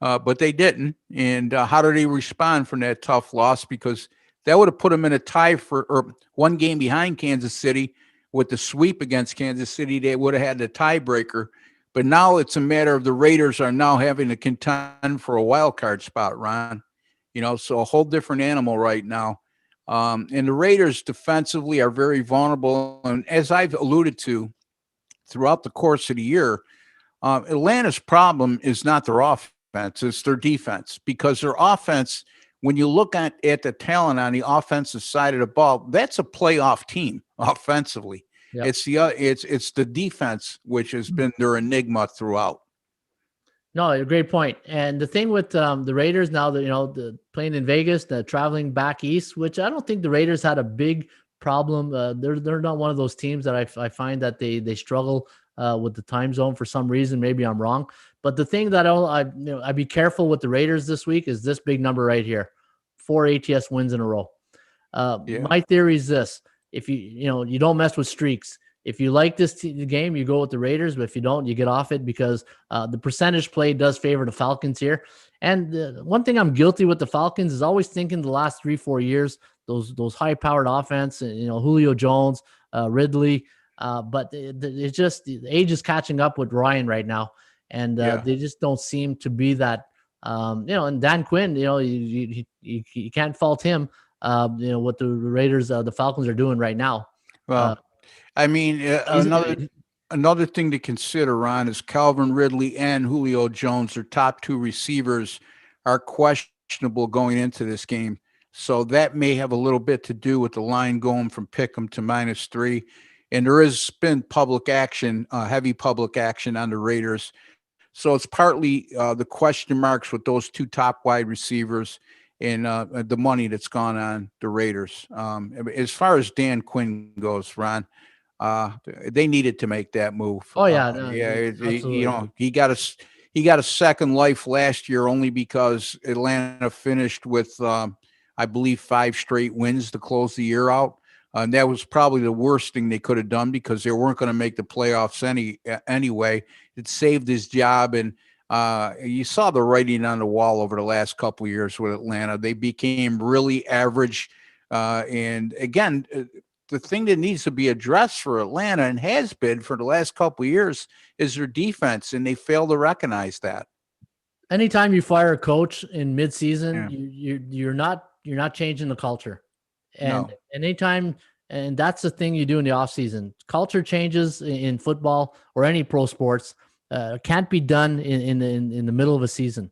but they didn't. And how did they respond from that tough loss? Because that would have put them in a tie or one game behind Kansas City. With the sweep against Kansas City, they would have had the tiebreaker. But now it's a matter of the Raiders are now having to contend for a wild card spot, Ron. So a whole different animal right now. And the Raiders defensively are very vulnerable. And as I've alluded to throughout the course of the year, Atlanta's problem is not their offense, it's their defense. Because their offense, when you look at the talent on the offensive side of the ball, that's a playoff team offensively. Yep. It's the defense, which has been their enigma throughout. No, a great point. And the thing with the Raiders now that, playing in Vegas, traveling back east, which I don't think the Raiders had a big problem. They're not one of those teams that I find that they struggle with the time zone for some reason. Maybe I'm wrong. But the thing that I'd be careful with the Raiders this week is this big number right here, 4 ATS wins in a row. My theory is this: if you don't mess with streaks. If you like this game, you go with the Raiders, but if you don't, you get off it because the percentage play does favor the Falcons here. And one thing I'm guilty with the Falcons is always thinking the last 3-4 years, those high-powered offense, Julio Jones, Ridley, but it's just the age is catching up with Ryan right now, and they just don't seem to be that. And Dan Quinn, you can't fault him. What the Raiders, the Falcons are doing right now. Well. Another thing to consider, Ron, is Calvin Ridley and Julio Jones, their top two receivers, are questionable going into this game. So that may have a little bit to do with the line going from pick'em to -3. And there has been public action, heavy public action on the Raiders. So it's partly the question marks with those two top wide receivers and the money that's gone on the Raiders. As far as Dan Quinn goes, Ron, they needed to make that move. Oh yeah, he got a second life last year only because Atlanta finished with, I believe, 5 straight wins to close the year out. And that was probably the worst thing they could have done because they weren't going to make the playoffs anyway. It saved his job, and you saw the writing on the wall over the last couple of years with Atlanta. They became really average, and again. The thing that needs to be addressed for Atlanta and has been for the last couple of years is their defense, and they fail to recognize that. Anytime you fire a coach in midseason, you're not changing the culture. And anytime And that's the thing you do in the off season. Culture changes in football or any pro sports can't be done in the middle of a season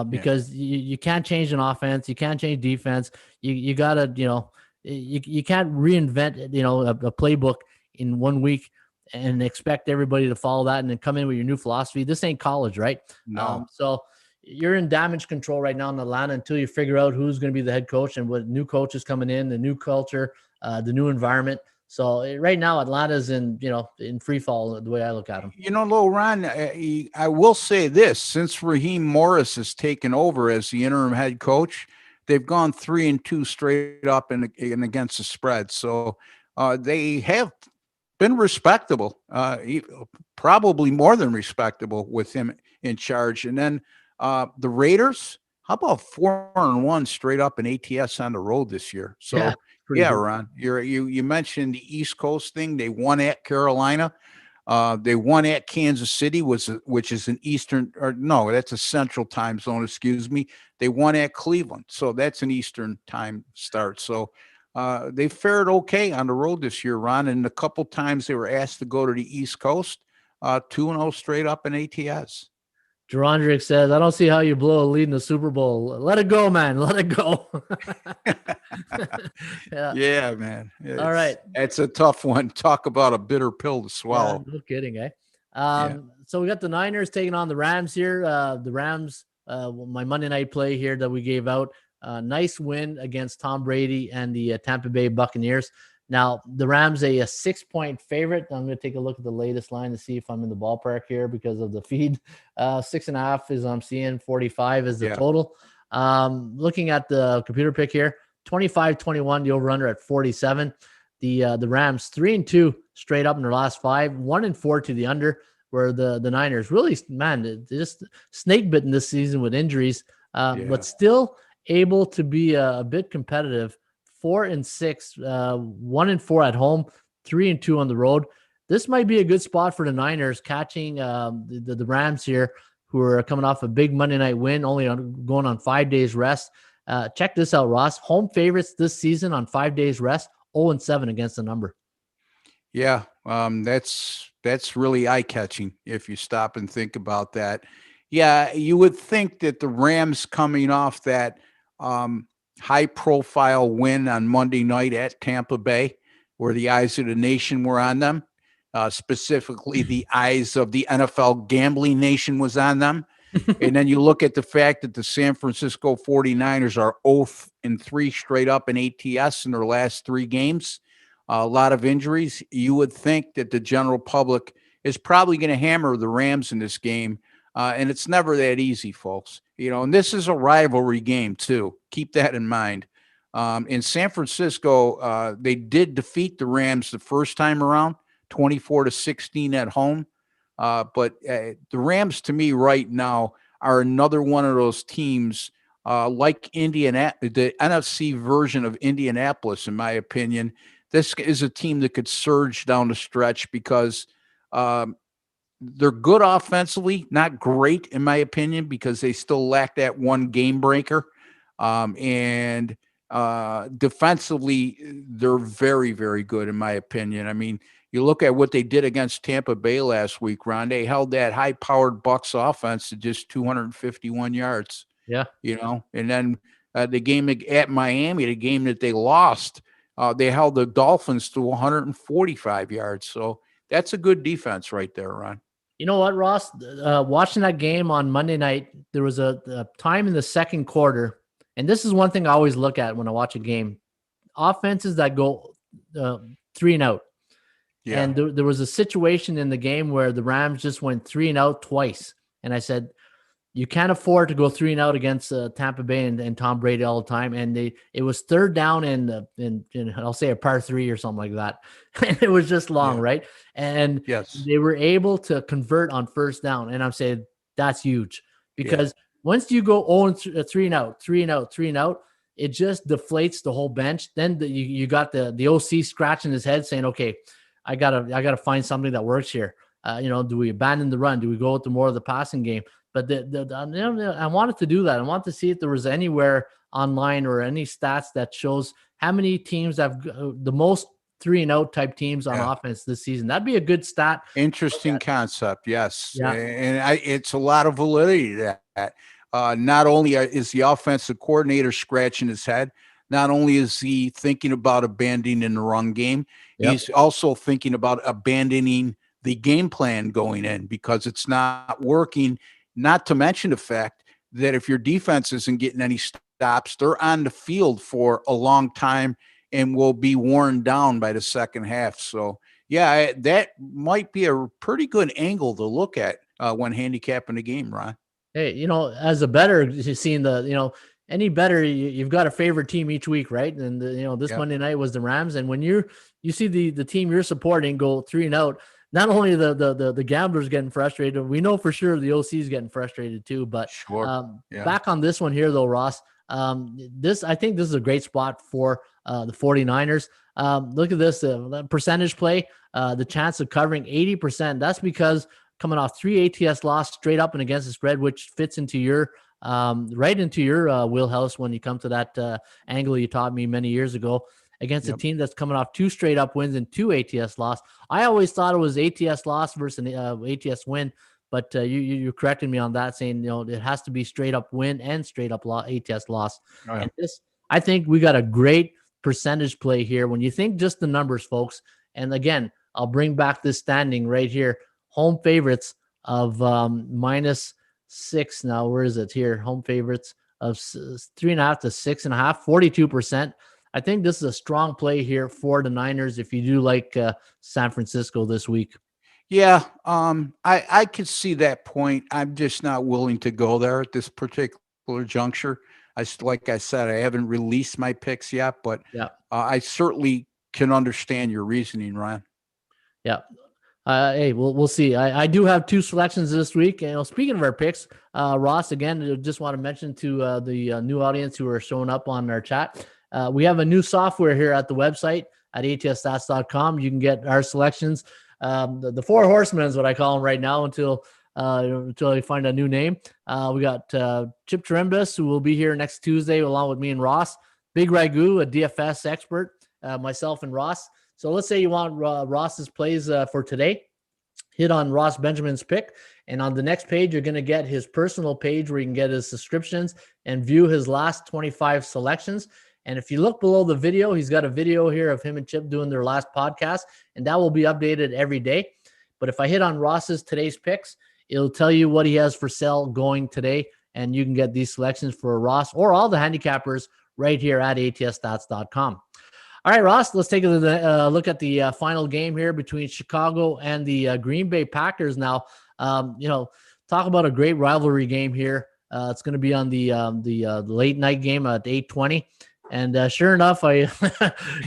because you can't change an offense. You can't change defense. You gotta, you can't reinvent, a playbook in 1 week and expect everybody to follow that and then come in with your new philosophy. This ain't college, right? No. So you're in damage control right now in Atlanta until you figure out who's going to be the head coach and what new coaches coming in, the new culture, the new environment. So right now Atlanta's in free fall the way I look at them. Ron, I will say this: since Raheem Morris has taken over as the interim head coach, they've gone 3-2 straight up and against the spread. So they have been respectable, probably more than respectable with him in charge. And then the Raiders, how about 4-1 straight up in ATS on the road this year? So yeah, Ron, you mentioned the East Coast thing. They won at Carolina. They won at Kansas City, which is an Eastern, or no, that's a Central time zone. Excuse me. They won at Cleveland, so that's an Eastern time start. So they fared okay on the road this year, Ron. And a couple times they were asked to go to the East Coast, 2-0 straight up in ATS. Gerondrick says, I don't see how you blow a lead in the Super Bowl. Let it go, man. Let it go. Yeah, man. All right. It's a tough one. Talk about a bitter pill to swallow. Yeah, no kidding, eh? So we got the Niners taking on the Rams here. The Rams, my Monday night play here that we gave out. Nice win against Tom Brady and the Tampa Bay Buccaneers. Now, the Rams, a 6-point favorite. I'm going to take a look at the latest line to see if I'm in the ballpark here because of the feed. 6.5 is I'm seeing, 45 is the total. Looking at the computer pick here, 25-21, the over-under at 47. The Rams 3-2 straight up in their last 5, 1-4 to the under, where the Niners really, man, just snake bitten this season with injuries, but still able to be a bit competitive. 4-6, 1-4 at home, 3-2 on the road. This might be a good spot for the Niners catching the Rams here, who are coming off a big Monday night win, only going on 5 days rest. Check this out, Ross. Home favorites this season on 5 days rest, 0-7 against the number. Yeah, that's really eye-catching if you stop and think about that. Yeah, you would think that the Rams coming off that high-profile win on Monday night at Tampa Bay, where the eyes of the nation were on them, specifically the eyes of the NFL gambling nation was on them. And then you look at the fact that the San Francisco 49ers are 0-3 straight up in ATS in their last 3 games. A lot of injuries. You would think that the general public is probably going to hammer the Rams in this game. And it's never that easy, folks. And this is a rivalry game, too. Keep that in mind. In San Francisco, they did defeat the Rams the first time around, 24-16 at home. But the Rams, to me, right now, are another one of those teams like Indianapolis, the NFC version of Indianapolis, in my opinion. This is a team that could surge down the stretch because they're good offensively, not great, in my opinion, because they still lack that one game breaker. And defensively, they're very, very good, in my opinion. I mean, you look at what they did against Tampa Bay last week, Ron. They held that high-powered Bucs offense to just 251 yards. Yeah. And then the game at Miami, the game that they lost, they held the Dolphins to 145 yards. So that's a good defense right there, Ron. You know what, Ross? Watching that game on Monday night, there was a time in the second quarter, and this is one thing I always look at when I watch a game. Offenses that go 3 and out. Yeah. And there was a situation in the game where the Rams just went 3 and out twice. And I said, you can't afford to go 3 and out against Tampa Bay and Tom Brady all the time. And it was 3rd down in I'll say a par 3 or something like that. And it was just long, right? And they were able to convert on 1st down. And I'm saying that's huge because once you go 3 and out, 3 and out, 3 and out, it just deflates the whole bench. Then you got the OC scratching his head saying, okay, I gotta find something that works here. Do we abandon the run? Do we go with more of the passing game? But I wanted to do that. I wanted to see if there was anywhere online or any stats that shows how many teams have the most 3-and-out type teams on offense this season. That'd be a good stat. Interesting concept. Yes. Yeah. And it's a lot of validity to that. Not only is the offensive coordinator scratching his head, not only is he thinking about abandoning the run game, he's also thinking about abandoning the game plan going in because it's not working. Not to mention the fact that if your defense isn't getting any stops, they're on the field for a long time and will be worn down by the second half. So, yeah, that might be a pretty good angle to look at when handicapping the game, Ron. Hey, as a bettor, you've seen any better, you've got a favorite team each week, right? And this Monday night was the Rams. And when you see the team you're supporting go 3-and-out, not only the gamblers getting frustrated, we know for sure the OC is getting frustrated too. But back on this one here though, Ross, I think this is a great spot for the 49ers. Look at this, the percentage play, the chance of covering 80%. That's because coming off 3 ATS loss straight up and against the spread, which fits into your right into your wheelhouse when you come to that angle you taught me many years ago against a team that's coming off 2 straight up wins and 2 ATS loss. I always thought it was ATS loss versus an ATS win, but you corrected me on that, saying it has to be straight up win and straight up ATS loss. Oh, yeah. And this, I think we got a great percentage play here when you think just the numbers, folks. And again, I'll bring back this standing right here. Home favorites of -6. Now, where is it here? Home favorites of 3.5 to 6.5, 42%. I think this is a strong play here for the Niners if you do like San Francisco this week. Yeah, I could see that point. I'm just not willing to go there at this particular juncture. Like I said, I haven't released my picks yet, but I certainly can understand your reasoning, Ryan. Yeah. Hey, we'll see. I do have 2 selections this week. And speaking of our picks, Ross, again, just want to mention to the new audience who are showing up on our chat, we have a new software here at the website at atsstats.com. You can get our selections. The 4 horsemen is what I call them right now until I find a new name. We got Chip Chirimbus, who will be here next Tuesday along with me and Ross. Big Ragu, a DFS expert, myself and Ross. So let's say you want Ross's plays for today. Hit on Ross Benjamin's pick. And on the next page, you're going to get his personal page where you can get his subscriptions and view his last 25 selections. And if you look below the video, he's got a video here of him and Chip doing their last podcast, and that will be updated every day. But if I hit on Ross's today's picks, it'll tell you what he has for sale going today, and you can get these selections for Ross or all the handicappers right here at atsstats.com. All right, Ross, let's take a look at the final game here between Chicago and the Green Bay Packers. Now, talk about a great rivalry game here. It's going to be on the late night game at 8:20. And sure enough,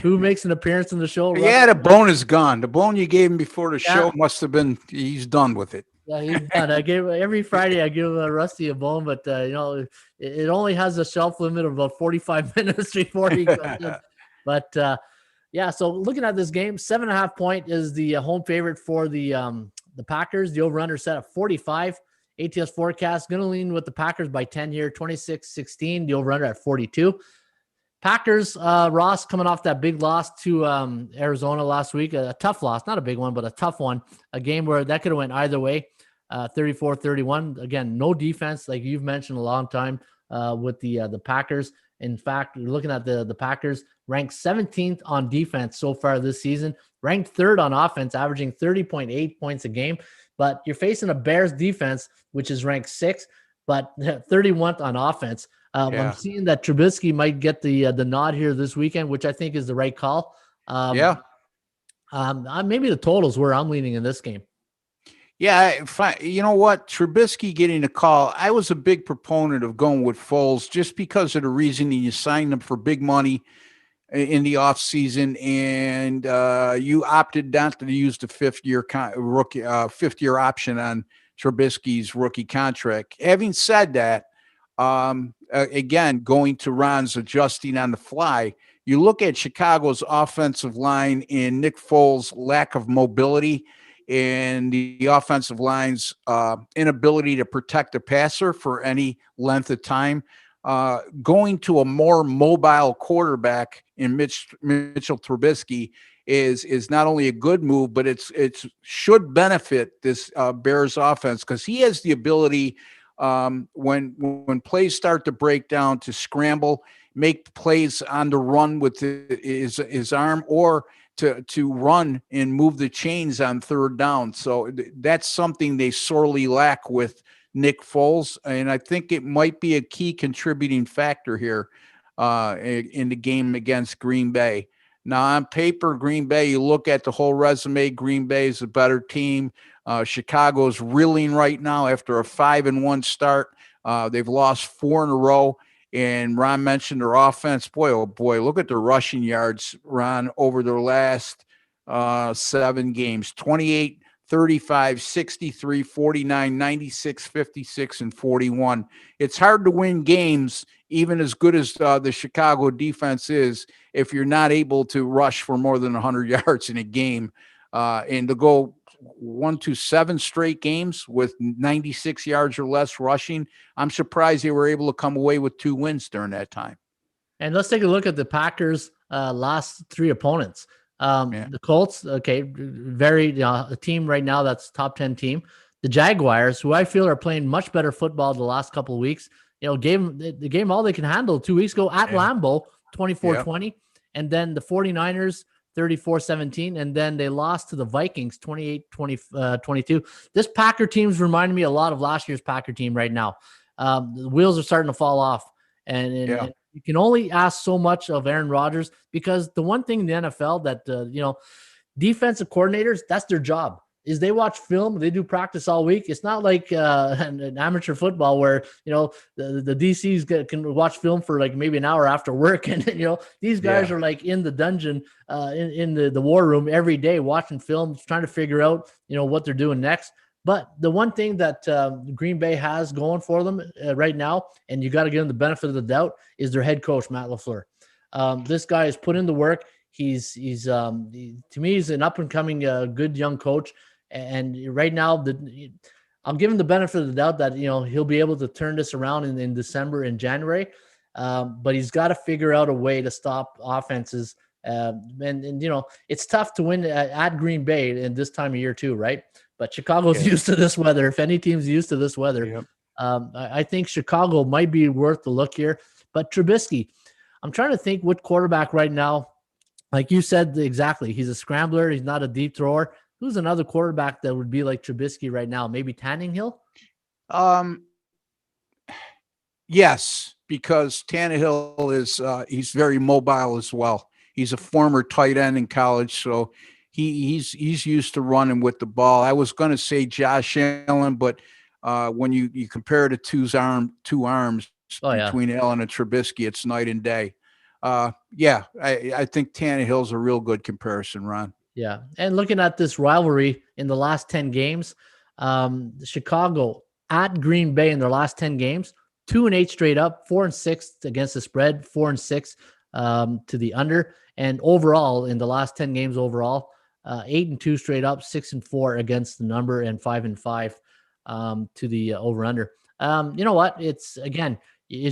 who makes an appearance in the show? Yeah, the bone is gone. The bone you gave him before the show must have been, he's done with it. Yeah, he's done. Every Friday I give Rusty a bone, but it only has a shelf limit of about 45 minutes before he goes in. But so looking at this game, 7.5 point is the home favorite for the Packers. The over-under set at 45. ATS forecast going to lean with the Packers by 10 here, 26-16. The over-under at 42. Packers, Ross, coming off that big loss to Arizona last week, a tough loss, not a big one, but a tough one, a game where that could have went either way, 34-31. Again, no defense, like you've mentioned a long time with the Packers. In fact, looking at the Packers, ranked 17th on defense so far this season, ranked 3rd on offense, averaging 30.8 points a game. But you're facing a Bears defense, which is ranked 6th, but 31st on offense. I'm seeing that Trubisky might get the nod here this weekend, which I think is the right call. Maybe the totals where I'm leaning in this game. Yeah, you know what? Trubisky getting a call. I was a big proponent of going with Foles just because of the reasoning you signed him for big money in the offseason, and you opted not to use the fifth-year option on Trubisky's rookie contract. Having said that, again, going to Ron's adjusting on the fly, you look at Chicago's offensive line and Nick Foles' lack of mobility and the offensive line's inability to protect the passer for any length of time. Going to a more mobile quarterback in Mitchell Trubisky is not only a good move, but it's should benefit this Bears offense, because he has the ability, when plays start to break down, to scramble, make plays on the run with his arm, or to run and move the chains on third down. So that's something they sorely lack with Nick Foles, and I think it might be a key contributing factor here in the game against Green Bay. Now, on paper, Green Bay, you look at the whole resume, Green Bay is a better team. Chicago's reeling right now after a 5-1 start. They've lost 4 in a row. And Ron mentioned their offense. Boy, oh boy, look at the rushing yards, Ron, over their last 7 games. 28, 35, 63, 49, 96, 56, and 41. It's hard to win games, even as good as the Chicago defense is, if you're not able to rush for more than 100 yards in a game. And to go 7 straight games with 96 yards or less rushing, I'm surprised they were able to come away with 2 wins during that time. And let's take a look at the Packers' last 3 opponents. The Colts, okay, very a team right now that's top 10 team. The Jaguars, who I feel are playing much better football the last couple of weeks, gave the game all they can handle 2 weeks ago at Lambeau, 24-20, and then the 49ers 34-17, and then they lost to the Vikings 28-22. This Packer team's reminding me a lot of last year's Packer team right now. The wheels are starting to fall off, and you can only ask so much of Aaron Rodgers, because the one thing in the NFL that defensive coordinators, that's their job, is they watch film, they do practice all week. It's not like an amateur football where the DCs can watch film for like maybe an hour after work, and these guys are like in the dungeon, in the war room every day, watching film, trying to figure out what they're doing next. But the one thing that Green Bay has going for them right now, and you got to give them the benefit of the doubt, is their head coach, Matt LaFleur. This guy has put in the work. He's to me, he's an up and coming good young coach. And right now, I'll give him the benefit of the doubt that he'll be able to turn this around in December and January. But he's got to figure out a way to stop offenses. And it's tough to win at Green Bay in this time of year too, right? But Chicago's used to this weather. If any team's used to this weather, I think Chicago might be worth the look here. But Trubisky, I'm trying to think what quarterback right now, like you said, exactly. He's a scrambler. He's not a deep thrower. Who's another quarterback that would be like Trubisky right now? Maybe Tannehill? Yes, because Tannehill is he's very mobile as well. He's a former tight end in college, so he's used to running with the ball. I was going to say Josh Allen, but when you compare the two arms between Allen and Trubisky, it's night and day. I think Tannehill's a real good comparison, Ron. Yeah, and looking at this rivalry in the last 10 games, Chicago at Green Bay in their last 10 games, 2-8 straight up, 4-6 against the spread, 4-6 to the under, and overall in the last 10 games 8-2 straight up, 6-4 against the number, and 5-5 to the over under. You know what? It's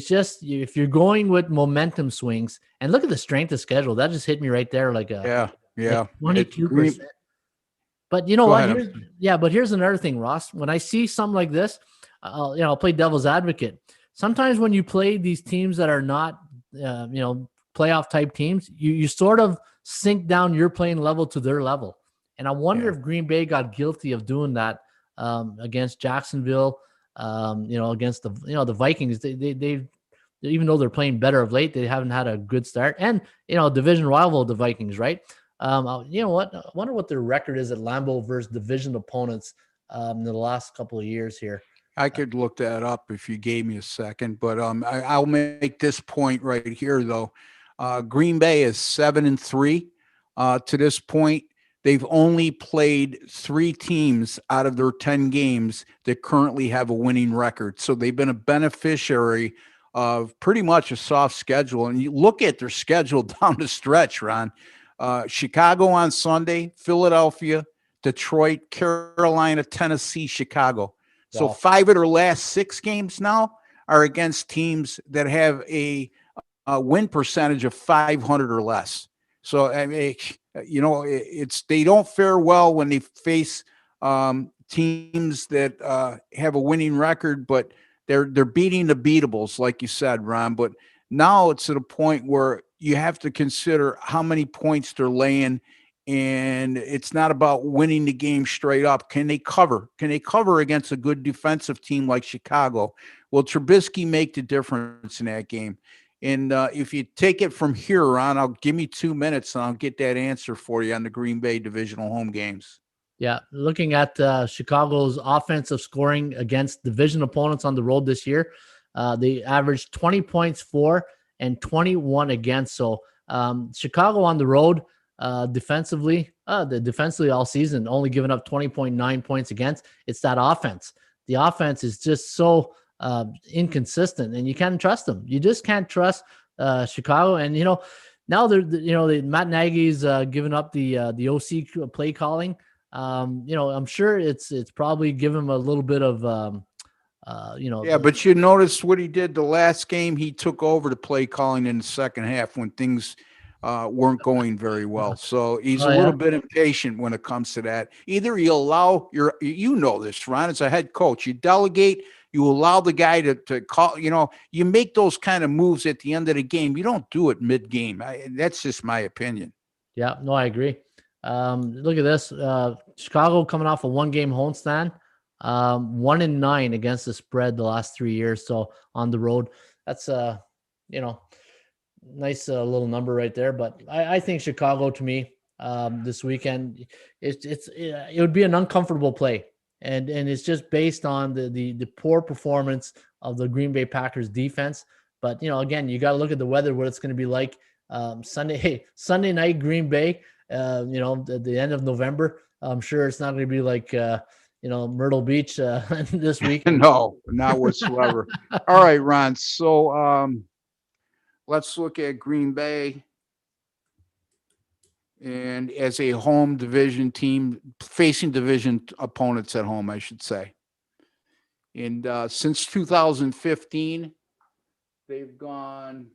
just if you're going with momentum swings, and look at the strength of schedule, that just hit me right there, like 22%. But you know what? But here's another thing, Ross. When I see something like this, I'll play devil's advocate. Sometimes when you play these teams that are not, playoff type teams, you sort of sink down your playing level to their level. And I wonder if Green Bay got guilty of doing that against Jacksonville, against the Vikings. They even though they're playing better of late, they haven't had a good start. And division rival of the Vikings, right? You know what? I wonder what their record is at Lambeau versus division opponents in the last couple of years here. I could look that up if you gave me a second, but I'll make this point right here, though. Green Bay is 7-3 to this point. They've only played 3 teams out of their 10 games that currently have a winning record. So they've been a beneficiary of pretty much a soft schedule. And you look at their schedule down the stretch, Ron. Chicago on Sunday, Philadelphia, Detroit, Carolina, Tennessee, Chicago. So 5 of their last 6 games now are against teams that have a win percentage of 500 or less. So, I mean, it's they don't fare well when they face teams that have a winning record, but they're beating the beatables, like you said, Ron. But now it's at a point where you have to consider how many points they're laying, and it's not about winning the game straight up. Can they cover? Can they cover against a good defensive team like Chicago? Will Trubisky make the difference in that game? And if you take it from here on, I'll give me 2 minutes and I'll get that answer for you on the Green Bay divisional home games. Yeah, looking at Chicago's offensive scoring against division opponents on the road this year, they averaged 20 points for and 21 against. So Chicago on the road defensively all season, only giving up 20.9 points against. It's that offense. The offense is just so inconsistent, and you can't trust them. You just can't trust Chicago. And now Matt Nagy's given up the OC play calling. I'm sure it's probably given him a little bit of Yeah, but you notice what he did the last game. He took over the play calling in the second half when things weren't going very well. So he's a little bit impatient when it comes to that. Either you allow this, Ron, as a head coach, you delegate, you allow the guy to call, you make those kind of moves at the end of the game. You don't do it mid-game. That's just my opinion. Yeah, no, I agree. Look at this. Chicago coming off a 1-game homestand, 1-9 against the spread the last 3 years. So on the road, that's nice little number right there. But I think Chicago, to me, this weekend, it would be an uncomfortable play, and it's just based on the poor performance of the Green Bay Packers defense. But again, you got to look at the weather, what it's going to be like Sunday night, Green Bay. At the end of November, I'm sure it's not going to be like Myrtle Beach this week. No, not whatsoever. All right, Ron. So let's look at Green Bay, and as a home division team facing division opponents at home, I should say. And since 2015, they've gone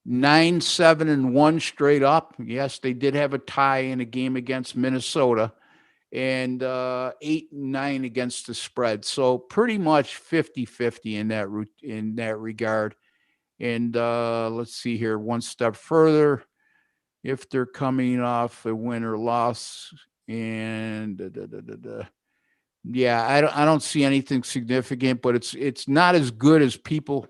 9-7-1 straight up. Yes, they did have a tie in a game against Minnesota, and 8-9 against the spread. So pretty much 50-50 in that regard. And let's see here, one step further, if they're coming off a win or loss, and yeah, I don't see anything significant, but it's not as good as people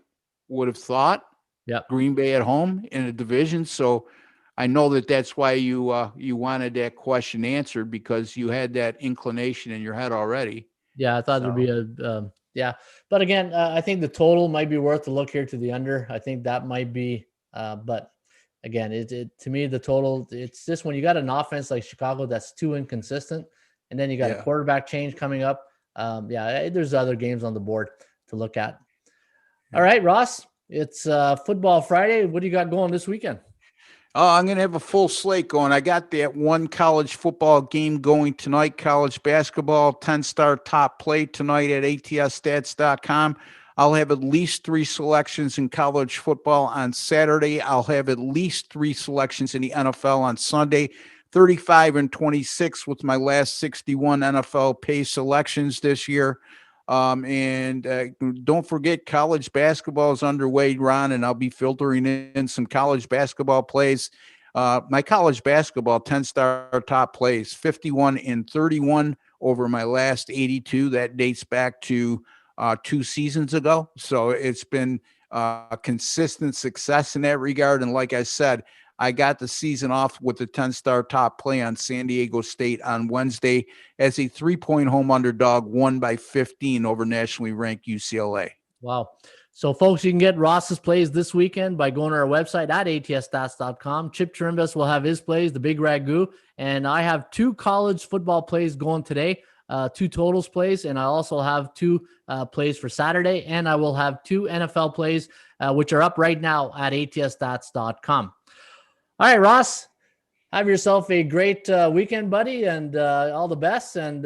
would have thought. Yeah, Green Bay at home in a division. So I know that's why you wanted that question answered, because you had that inclination in your head already. Yeah, I thought there'd be yeah. But again, I think the total might be worth a look here to the under. I think that might be, but again, to me, the total, it's just when you got an offense like Chicago that's too inconsistent, and then you got a quarterback change coming up. There's other games on the board to look at. All right, Ross. It's Football Friday. What do you got going this weekend? I'm going to have a full slate going. I got that one college football game going tonight, college basketball, 10-star top play tonight at atsstats.com. I'll have at least 3 selections in college football on Saturday. I'll have at least 3 selections in the NFL on Sunday. 35 and 26 with my last 61 NFL pay selections this year. And don't forget, college basketball is underway, Ron, and I'll be filtering in some college basketball plays. My college basketball 10-star top plays, 51 and 31 over my last 82. That dates back to 2 seasons ago. So it's been consistent success in that regard. And like I said, I got the season off with the 10-star top play on San Diego State on Wednesday as a 3-point home underdog, won by 15 over nationally ranked UCLA. Wow. So, folks, you can get Ross's plays this weekend by going to our website at atsstats.com. Chip Chirimbus will have his plays, the Big Ragu, and I have 2 college football plays going today, 2 totals plays, and I also have 2 plays for Saturday, and I will have 2 NFL plays, which are up right now at atsstats.com. All right, Ross, have yourself a great weekend, buddy, and all the best. And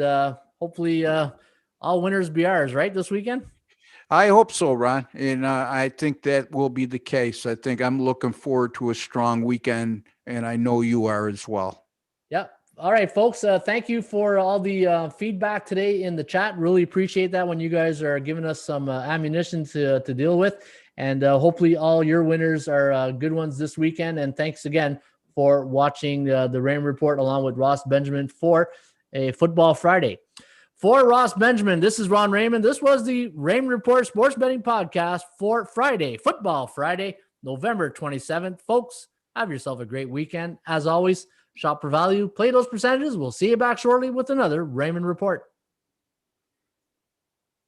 hopefully all winners be ours, right, this weekend? I hope so, Ron. And I think that will be the case. I think I'm looking forward to a strong weekend, and I know you are as well. Yeah. All right, folks. Thank you for all the feedback today in the chat. Really appreciate that when you guys are giving us some ammunition to deal with. And hopefully all your winners are good ones this weekend. And thanks again for watching the Raymond Report along with Ross Benjamin for a Football Friday. For Ross Benjamin, this is Ron Raymond. This was the Raymond Report Sports Betting Podcast for Friday, Football Friday, November 27th. Folks, have yourself a great weekend. As always, shop for value, play those percentages. We'll see you back shortly with another Raymond Report.